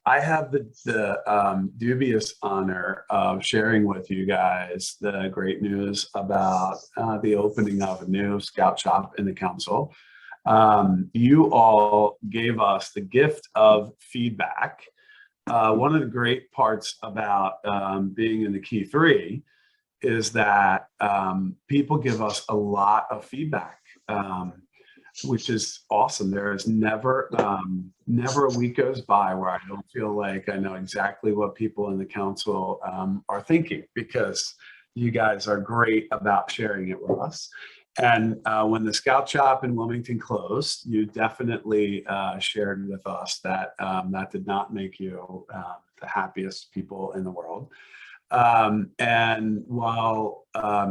have the dubious honor of sharing with you guys the great news about the opening of a new scout shop in the council. You all gave us the gift of feedback. One of the great parts about being in the Key 3 is that people give us a lot of feedback, which is awesome. There is never a week goes by where I don't feel like I know exactly what people in the council are thinking, because you guys are great about sharing it with us. And when the Scout Shop in Wilmington closed, you definitely shared with us that that did not make you the happiest people in the world. And while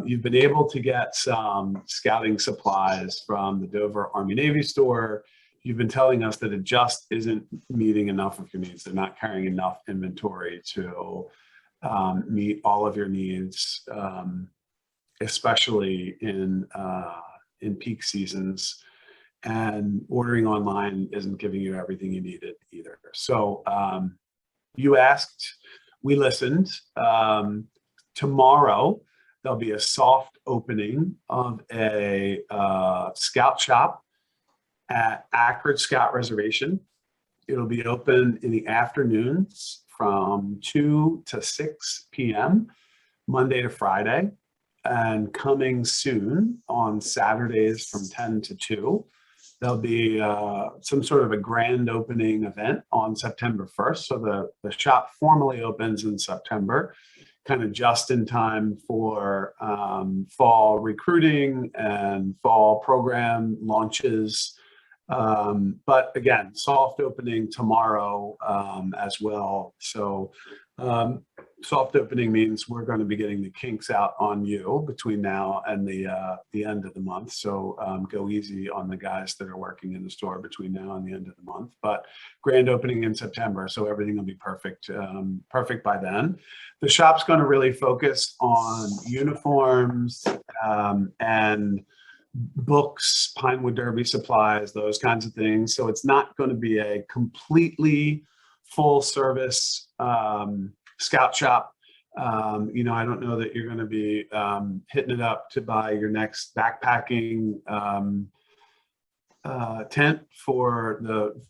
you've been able to get some scouting supplies from the Dover Army Navy store, you've been telling us that it just isn't meeting enough of your needs. They're not carrying enough inventory to meet all of your needs, especially in peak seasons, and ordering online isn't giving you everything you needed either. So you asked, we listened. Tomorrow, there'll be a soft opening of a scout shop at Acridge Scout Reservation. It'll be open in the afternoons from 2 to 6 p.m., Monday to Friday. And coming soon on Saturdays from 10 to 2, there'll be some sort of a grand opening event on September 1st. So the shop formally opens in September, kind of just in time for fall recruiting and fall program launches. But again, soft opening tomorrow as well. So soft opening means we're going to be getting the kinks out on you between now and the end of the month. So go easy on the guys that are working in the store between now and the end of the month. But grand opening in September, so everything will be perfect, perfect by then. The shop's going to really focus on uniforms and books, Pinewood Derby supplies, those kinds of things. So it's not going to be a completely full service scout shop. You know, I don't know that you're going to be hitting it up to buy your next backpacking tent for the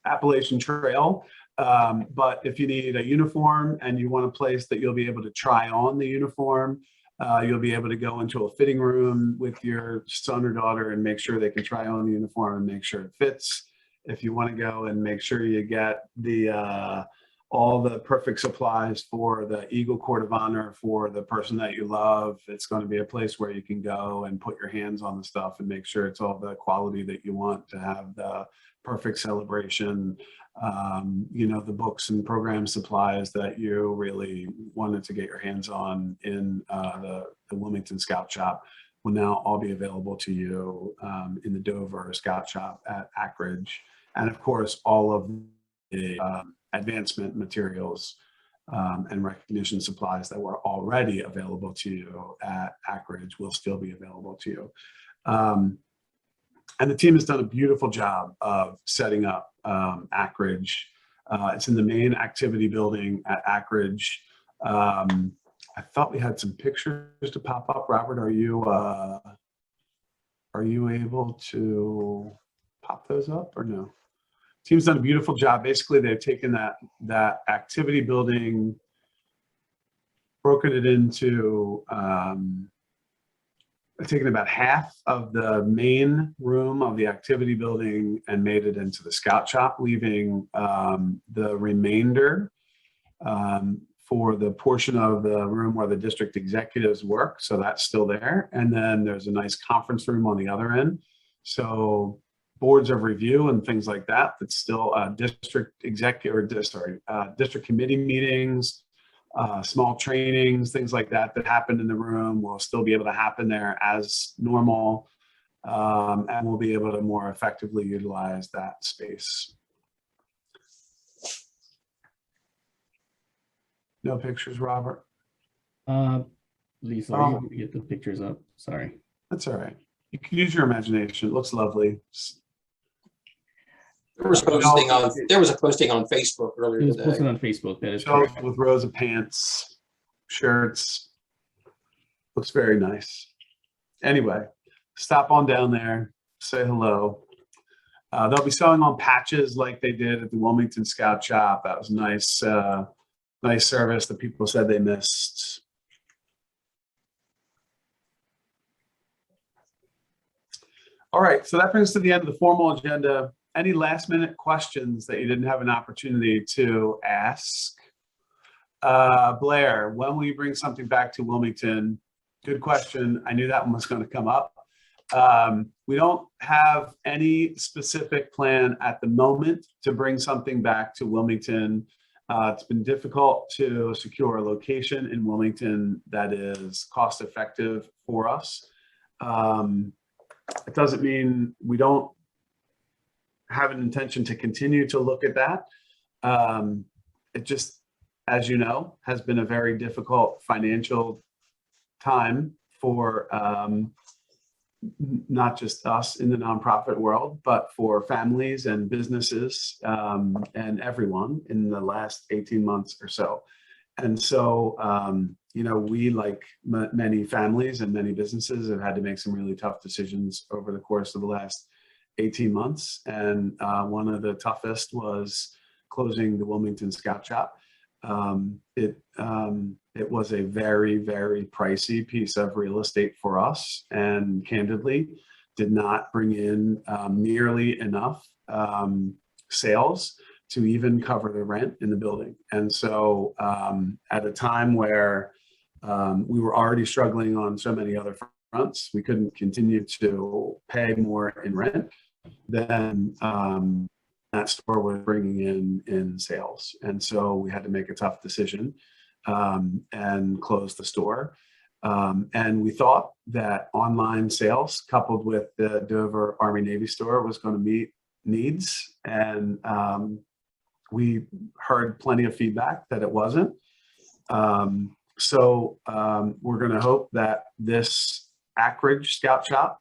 Appalachian Trail. But if you need a uniform and you want a place that you'll be able to try on the uniform, you'll be able to go into a fitting room with your son or daughter and make sure they can try on the uniform and make sure it fits. If you want to go and make sure you get the all the perfect supplies for the Eagle Court of Honor for the person that you love, it's going to be a place where you can go and put your hands on the stuff and make sure it's all the quality that you want to have the perfect celebration. You know, the books and program supplies that you really wanted to get your hands on in the Wilmington Scout Shop will now all be available to you in the Dover Scout Shop at Acridge. And of course, all of the advancement materials and recognition supplies that were already available to you at Acridge will still be available to you. And the team has done a beautiful job of setting up Ackridge. It's in the main activity building at Ackridge. I thought we had some pictures to pop up. Robert, are you able to pop those up or no? Team's done a beautiful job. Basically, they've taken that activity building, broken it into, taken about half of the main room of the activity building and made it into the scout shop, leaving the remainder for the portion of the room where the district executives work. So that's still there. And then there's a nice conference room on the other end. So boards of review and things like that, that's still district committee meetings, small trainings, things like that happen in the room will still be able to happen there as normal. And we'll be able to more effectively utilize that space. No pictures, Robert? Lisa, Oh. you get the pictures up. Sorry. That's all right. You can use your imagination. It looks lovely. There was a posting on Facebook It earlier was posted today. on Facebook. That is Shelves correct. with rows of pants, shirts. Looks very nice. Anyway, stop on down there, say hello. They'll be sewing on patches like they did at the Wilmington Scout Shop. That was nice, nice service that people said they missed. All right, so that brings us to the end of the formal agenda. Any last minute questions that you didn't have an opportunity to ask? Blair, when will you bring something back to Wilmington? Good question. I knew that one was going to come up. We don't have any specific plan at the moment to bring something back to Wilmington. It's been difficult to secure a location in Wilmington that is cost effective for us. It doesn't mean we don't have an intention to continue to look at that. It just, as you know, has been a very difficult financial time for not just us in the nonprofit world, but for families and businesses and everyone in the last 18 months or so. And so, you know, we, like many families and many businesses, have had to make some really tough decisions over the course of the last 18 months. And one of the toughest was closing the Wilmington Scout Shop. It was a very, very pricey piece of real estate for us, and candidly did not bring in nearly enough sales to even cover the rent in the building. And so at a time where we were already struggling on so many other fronts, we couldn't continue to pay more in rent than that store was bringing in sales. And so we had to make a tough decision and close the store. And we thought that online sales coupled with the Dover Army Navy store was going to meet needs. And we heard plenty of feedback that it wasn't. So we're going to hope that this Ackridge Scout Shop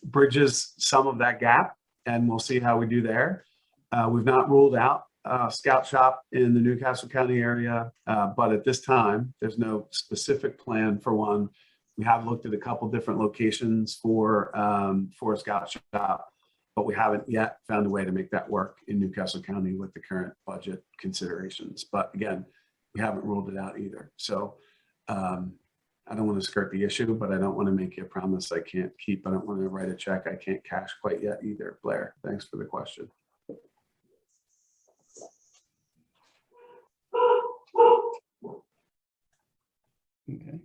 bridges some of that gap, and we'll see how we do there. We've not ruled out Scout Shop in the Newcastle County area, but at this time, there's no specific plan for one. We have looked at a couple different locations for a Scout Shop, but we haven't yet found a way to make that work in Newcastle County with the current budget considerations. But again, we haven't ruled it out either. So I don't want to skirt the issue, but I don't want to make you a promise I can't keep. I don't want to write a check I can't cash quite yet either. Blair, thanks for the question. Okay.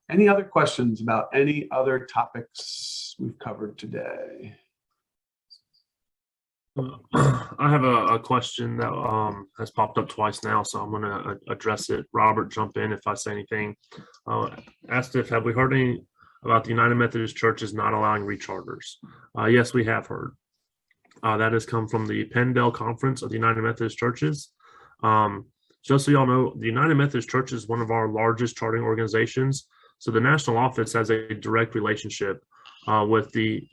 Any other questions about any other topics we've covered today? I have a question that has popped up twice now, so I'm going to address it. Robert, jump in if I say anything. Asked if, have we heard any about the United Methodist Churches not allowing recharters? Yes, we have heard. That has come from the Pendel Conference of the United Methodist Churches. Just so y'all know, the United Methodist Church is one of our largest charting organizations. So the national office has a direct relationship with the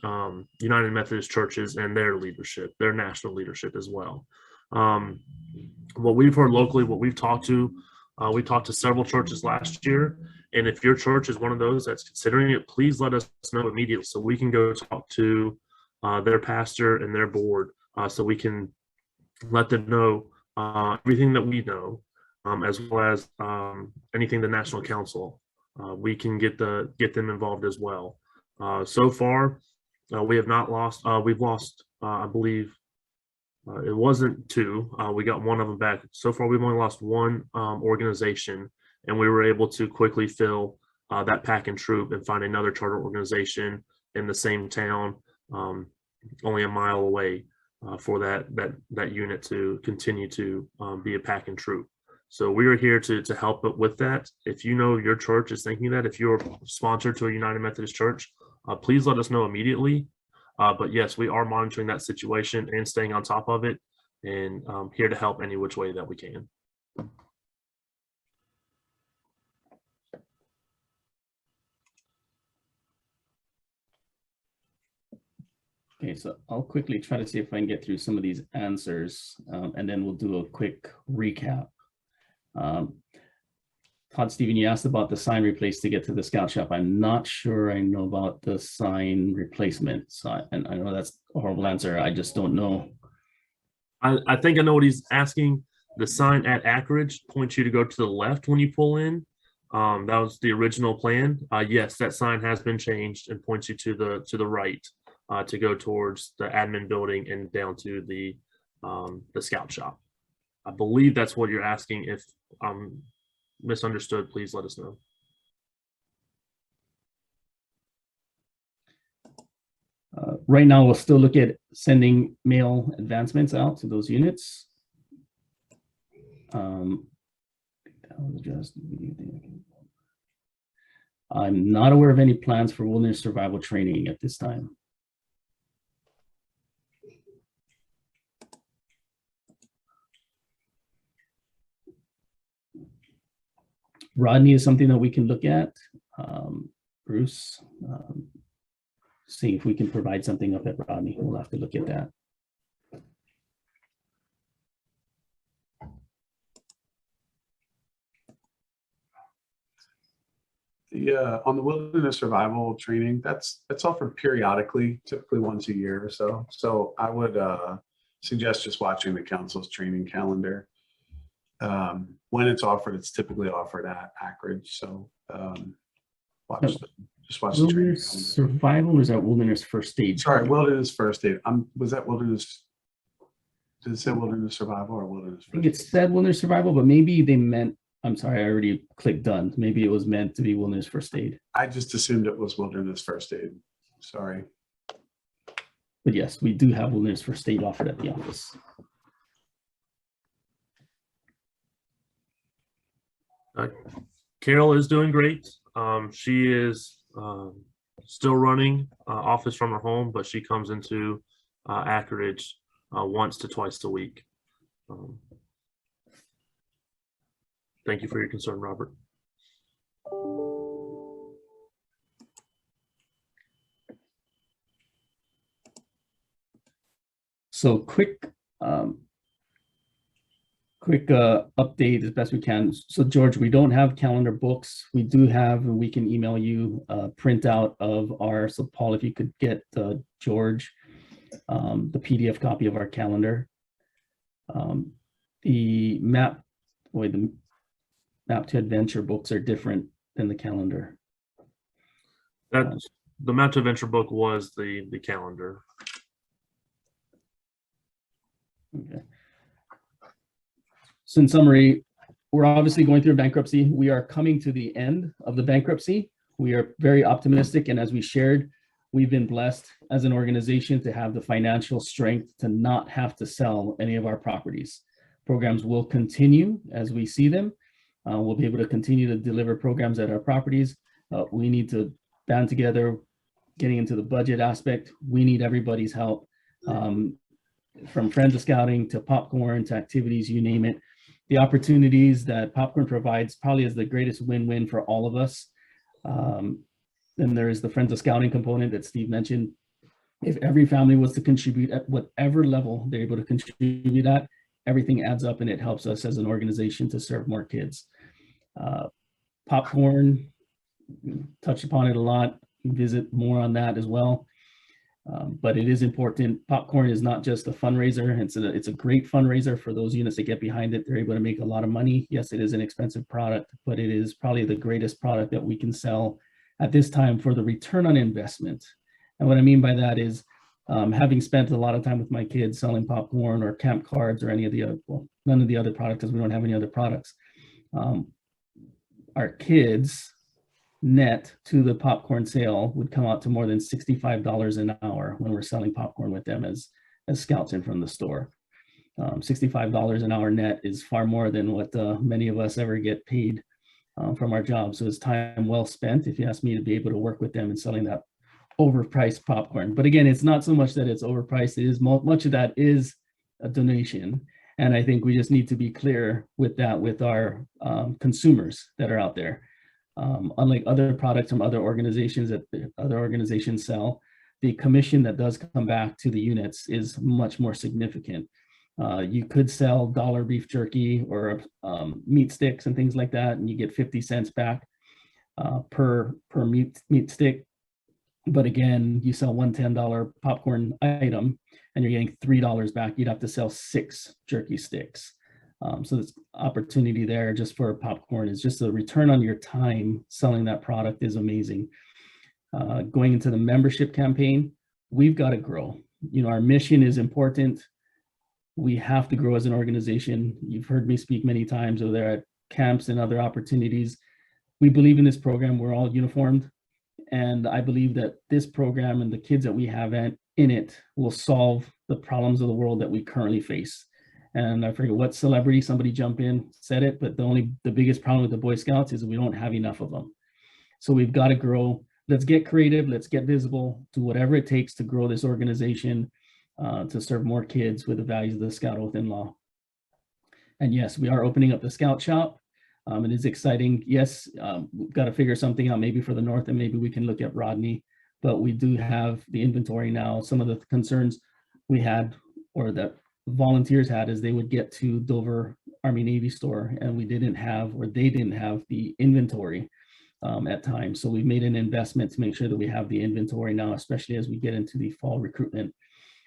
United Methodist churches and their leadership, their national leadership as well. What we've heard locally, what we've talked to, we talked to several churches last year. And if your church is one of those that's considering it, please let us know immediately so we can go talk to their pastor and their board so we can let them know everything that we know, as well as anything the National Council. We can get them involved as well. So far, we have not lost. We've lost, I believe, it wasn't two. We got one of them back. So far, we've only lost one organization, and we were able to quickly fill that pack and troop and find another charter organization in the same town, only a mile away, for that unit to continue to be a pack and troop. So we are here to help with that. If you know your church is thinking that, if you're sponsored to a United Methodist church, please let us know immediately. But yes, we are monitoring that situation and staying on top of it, and here to help any which way that we can. Okay, so I'll quickly try to see if I can get through some of these answers, and then we'll do a quick recap. Todd, Stephen, you asked about the sign replaced to get to the scout shop. I'm not sure I know about the sign replacement. So, and I know that's a horrible answer. I just don't know. I think I know what he's asking. The sign at Anchorage points you to go to the left when you pull in. That was the original plan. Yes, that sign has been changed and points you to the right to go towards the admin building and down to the scout shop. I believe that's what you're asking. If I'm misunderstood, please let us know. Right now, we'll still look at sending mail advancements out to those units. I'm not aware of any plans for wilderness survival training at this time. Rodney is something that we can look at. Bruce, see if we can provide something up at Rodney. We'll have to look at that. On the wilderness survival training, that's offered periodically, typically once a year or so. So I would suggest just watching the council's training calendar. When it's offered, it's typically offered at Anchorage. So just watch the training calendar. Survival, or is that wilderness first aid? Sorry, wilderness first aid. Was that wilderness? Did it say wilderness survival or wilderness first aid? I think it said wilderness survival, but maybe they meant, I'm sorry, I already clicked done. Maybe it was meant to be wilderness first aid. I just assumed it was wilderness first aid. Sorry. But yes, we do have wilderness first aid offered at the office. Carol is doing great. She is still running office from her home, but she comes into Anchorage once to twice a week. Thank you for your concern, Robert. So quick update as best we can. So George, we don't have calendar books. We do have, and we can email you a printout of our, so Paul, if you could get George the PDF copy of our calendar. The map to adventure books are different than the calendar. That's the map to adventure book was the calendar. Okay. So in summary, we're obviously going through bankruptcy. We are coming to the end of the bankruptcy. We are very optimistic. And as we shared, we've been blessed as an organization to have the financial strength to not have to sell any of our properties. Programs will continue as we see them. We'll be able to continue to deliver programs at our properties. We need to band together, getting into the budget aspect. We need everybody's help, from Friends of Scouting to popcorn to activities, you name it. The opportunities that popcorn provides probably is the greatest win-win for all of us. Then there is the Friends of Scouting component that Steve mentioned. If every family was to contribute at whatever level they're able to contribute at, everything adds up and it helps us as an organization to serve more kids. Popcorn, touched upon it a lot, visit more on that as well. But it is important. Popcorn is not just a fundraiser. It's a great fundraiser for those units that get behind it. They're able to make a lot of money. Yes, it is an expensive product, but it is probably the greatest product that we can sell at this time for the return on investment. And what I mean by that is having spent a lot of time with my kids selling popcorn or camp cards or any of the other, well, none of the other products because we don't have any other products. Our kids net to the popcorn sale would come out to more than $65 an hour when we're selling popcorn with them as scouts in from the store. $65 an hour net is far more than what many of us ever get paid from our jobs. So it's time well spent, if you ask me, to be able to work with them in selling that overpriced popcorn. But again, it's not so much that it's overpriced. It is much of that is a donation. And I think we just need to be clear with that with our consumers that are out there. Unlike other products from other organizations that other organizations sell, the commission that does come back to the units is much more significant. You could sell dollar beef jerky or meat sticks and things like that, and you get 50 cents back per meat stick. But again, you sell one $10 popcorn item and you're getting $3 back. You'd have to sell 6 jerky sticks. So this opportunity there just for popcorn is just the return on your time selling that product is amazing. Going into the membership campaign, we've got to grow. You know, our mission is important. We have to grow as an organization. You've heard me speak many times over there at camps and other opportunities. We believe in this program. We're all uniformed. And I believe that this program and the kids that we have in it will solve the problems of the world that we currently face. And I forget what celebrity, somebody jump in, said it, but the biggest problem with the Boy Scouts is we don't have enough of them. So we've got to grow. Let's get creative. Let's get visible, do whatever it takes to grow this organization, to serve more kids with the values of the Scout Oath in Law. And yes, we are opening up the Scout Shop. It is exciting. Yes, we've got to figure something out maybe for the north, and maybe we can look at Rodney, but we do have the inventory now. Some of the concerns we had, or that volunteers had, is they would get to Dover Army Navy store and we didn't have, or they didn't have the inventory at times. So we've made an investment to make sure that we have the inventory now, especially as we get into the fall recruitment.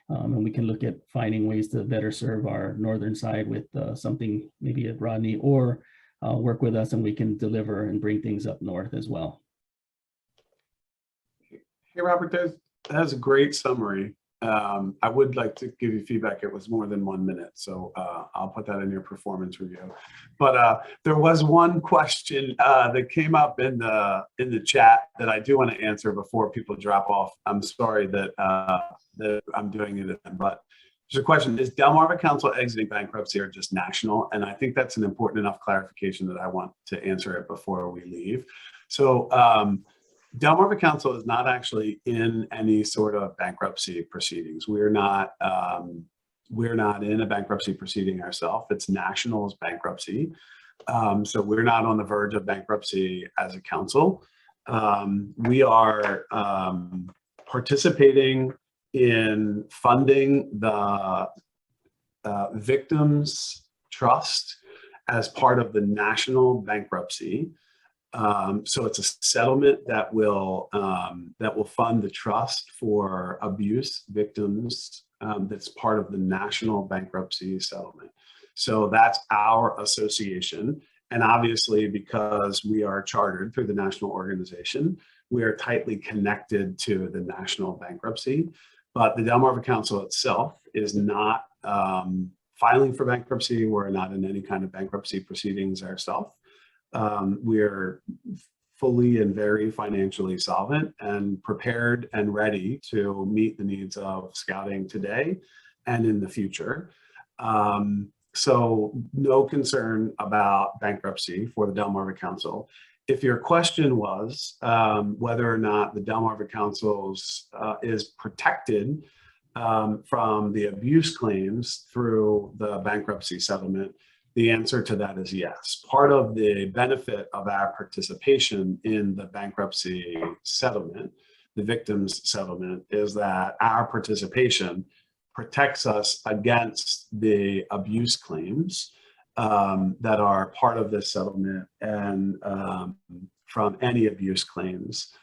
And we can look at finding ways to better serve our northern side with something maybe at Rodney, or work with us and we can deliver and bring things up north as well. Hey, Robert, that's a great summary. I would like to give you feedback. It was more than 1 minute, so I'll put that in your performance review. But there was one question that came up in the chat that I do want to answer before people drop off. I'm sorry that I'm doing it, but there's a question: is Delmarva Council exiting bankruptcy or just national? And I think that's an important enough clarification that I want to answer it before we leave. So Delmarva Council is not actually in any sort of bankruptcy proceedings. We're not in a bankruptcy proceeding ourselves. It's national's bankruptcy. So we're not on the verge of bankruptcy as a council. We are participating in funding the Victims Trust as part of the national bankruptcy. So it's a settlement that will fund the trust for abuse victims. That's part of the national bankruptcy settlement. So that's our association. And obviously, because we are chartered through the national organization, we are tightly connected to the national bankruptcy. But the Delmarva Council itself is not filing for bankruptcy. We're not in any kind of bankruptcy proceedings ourselves. We're fully and very financially solvent and prepared and ready to meet the needs of scouting today and in the future. So no concern about bankruptcy for the Delmarva Council. If your question was whether or not the Delmarva Council is protected from the abuse claims through the bankruptcy settlement, The answer to that is yes. Part of the benefit of our participation in the bankruptcy settlement, the victims settlement, is that our participation protects us against the abuse claims that are part of this settlement, and from any abuse claims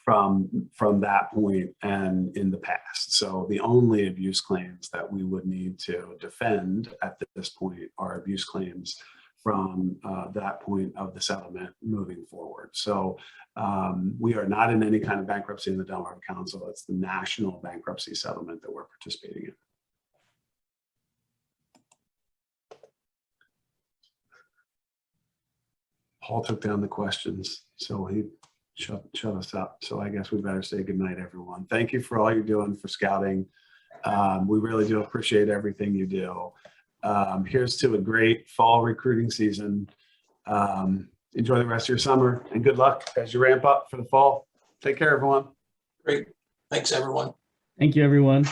from that point and in the past. So the only abuse claims that we would need to defend at this point are abuse claims from that point of the settlement moving forward. So we are not in any kind of bankruptcy in the Delmarva Council. It's the national bankruptcy settlement that we're participating in. Paul took down the questions, so he shut us up. So I guess we better say goodnight, everyone. Thank you for all you're doing for scouting. We really do appreciate everything you do. Here's to a great fall recruiting season. Enjoy the rest of your summer, and good luck as you ramp up for the fall. Take care, everyone. Great. Thanks, everyone. Thank you, everyone.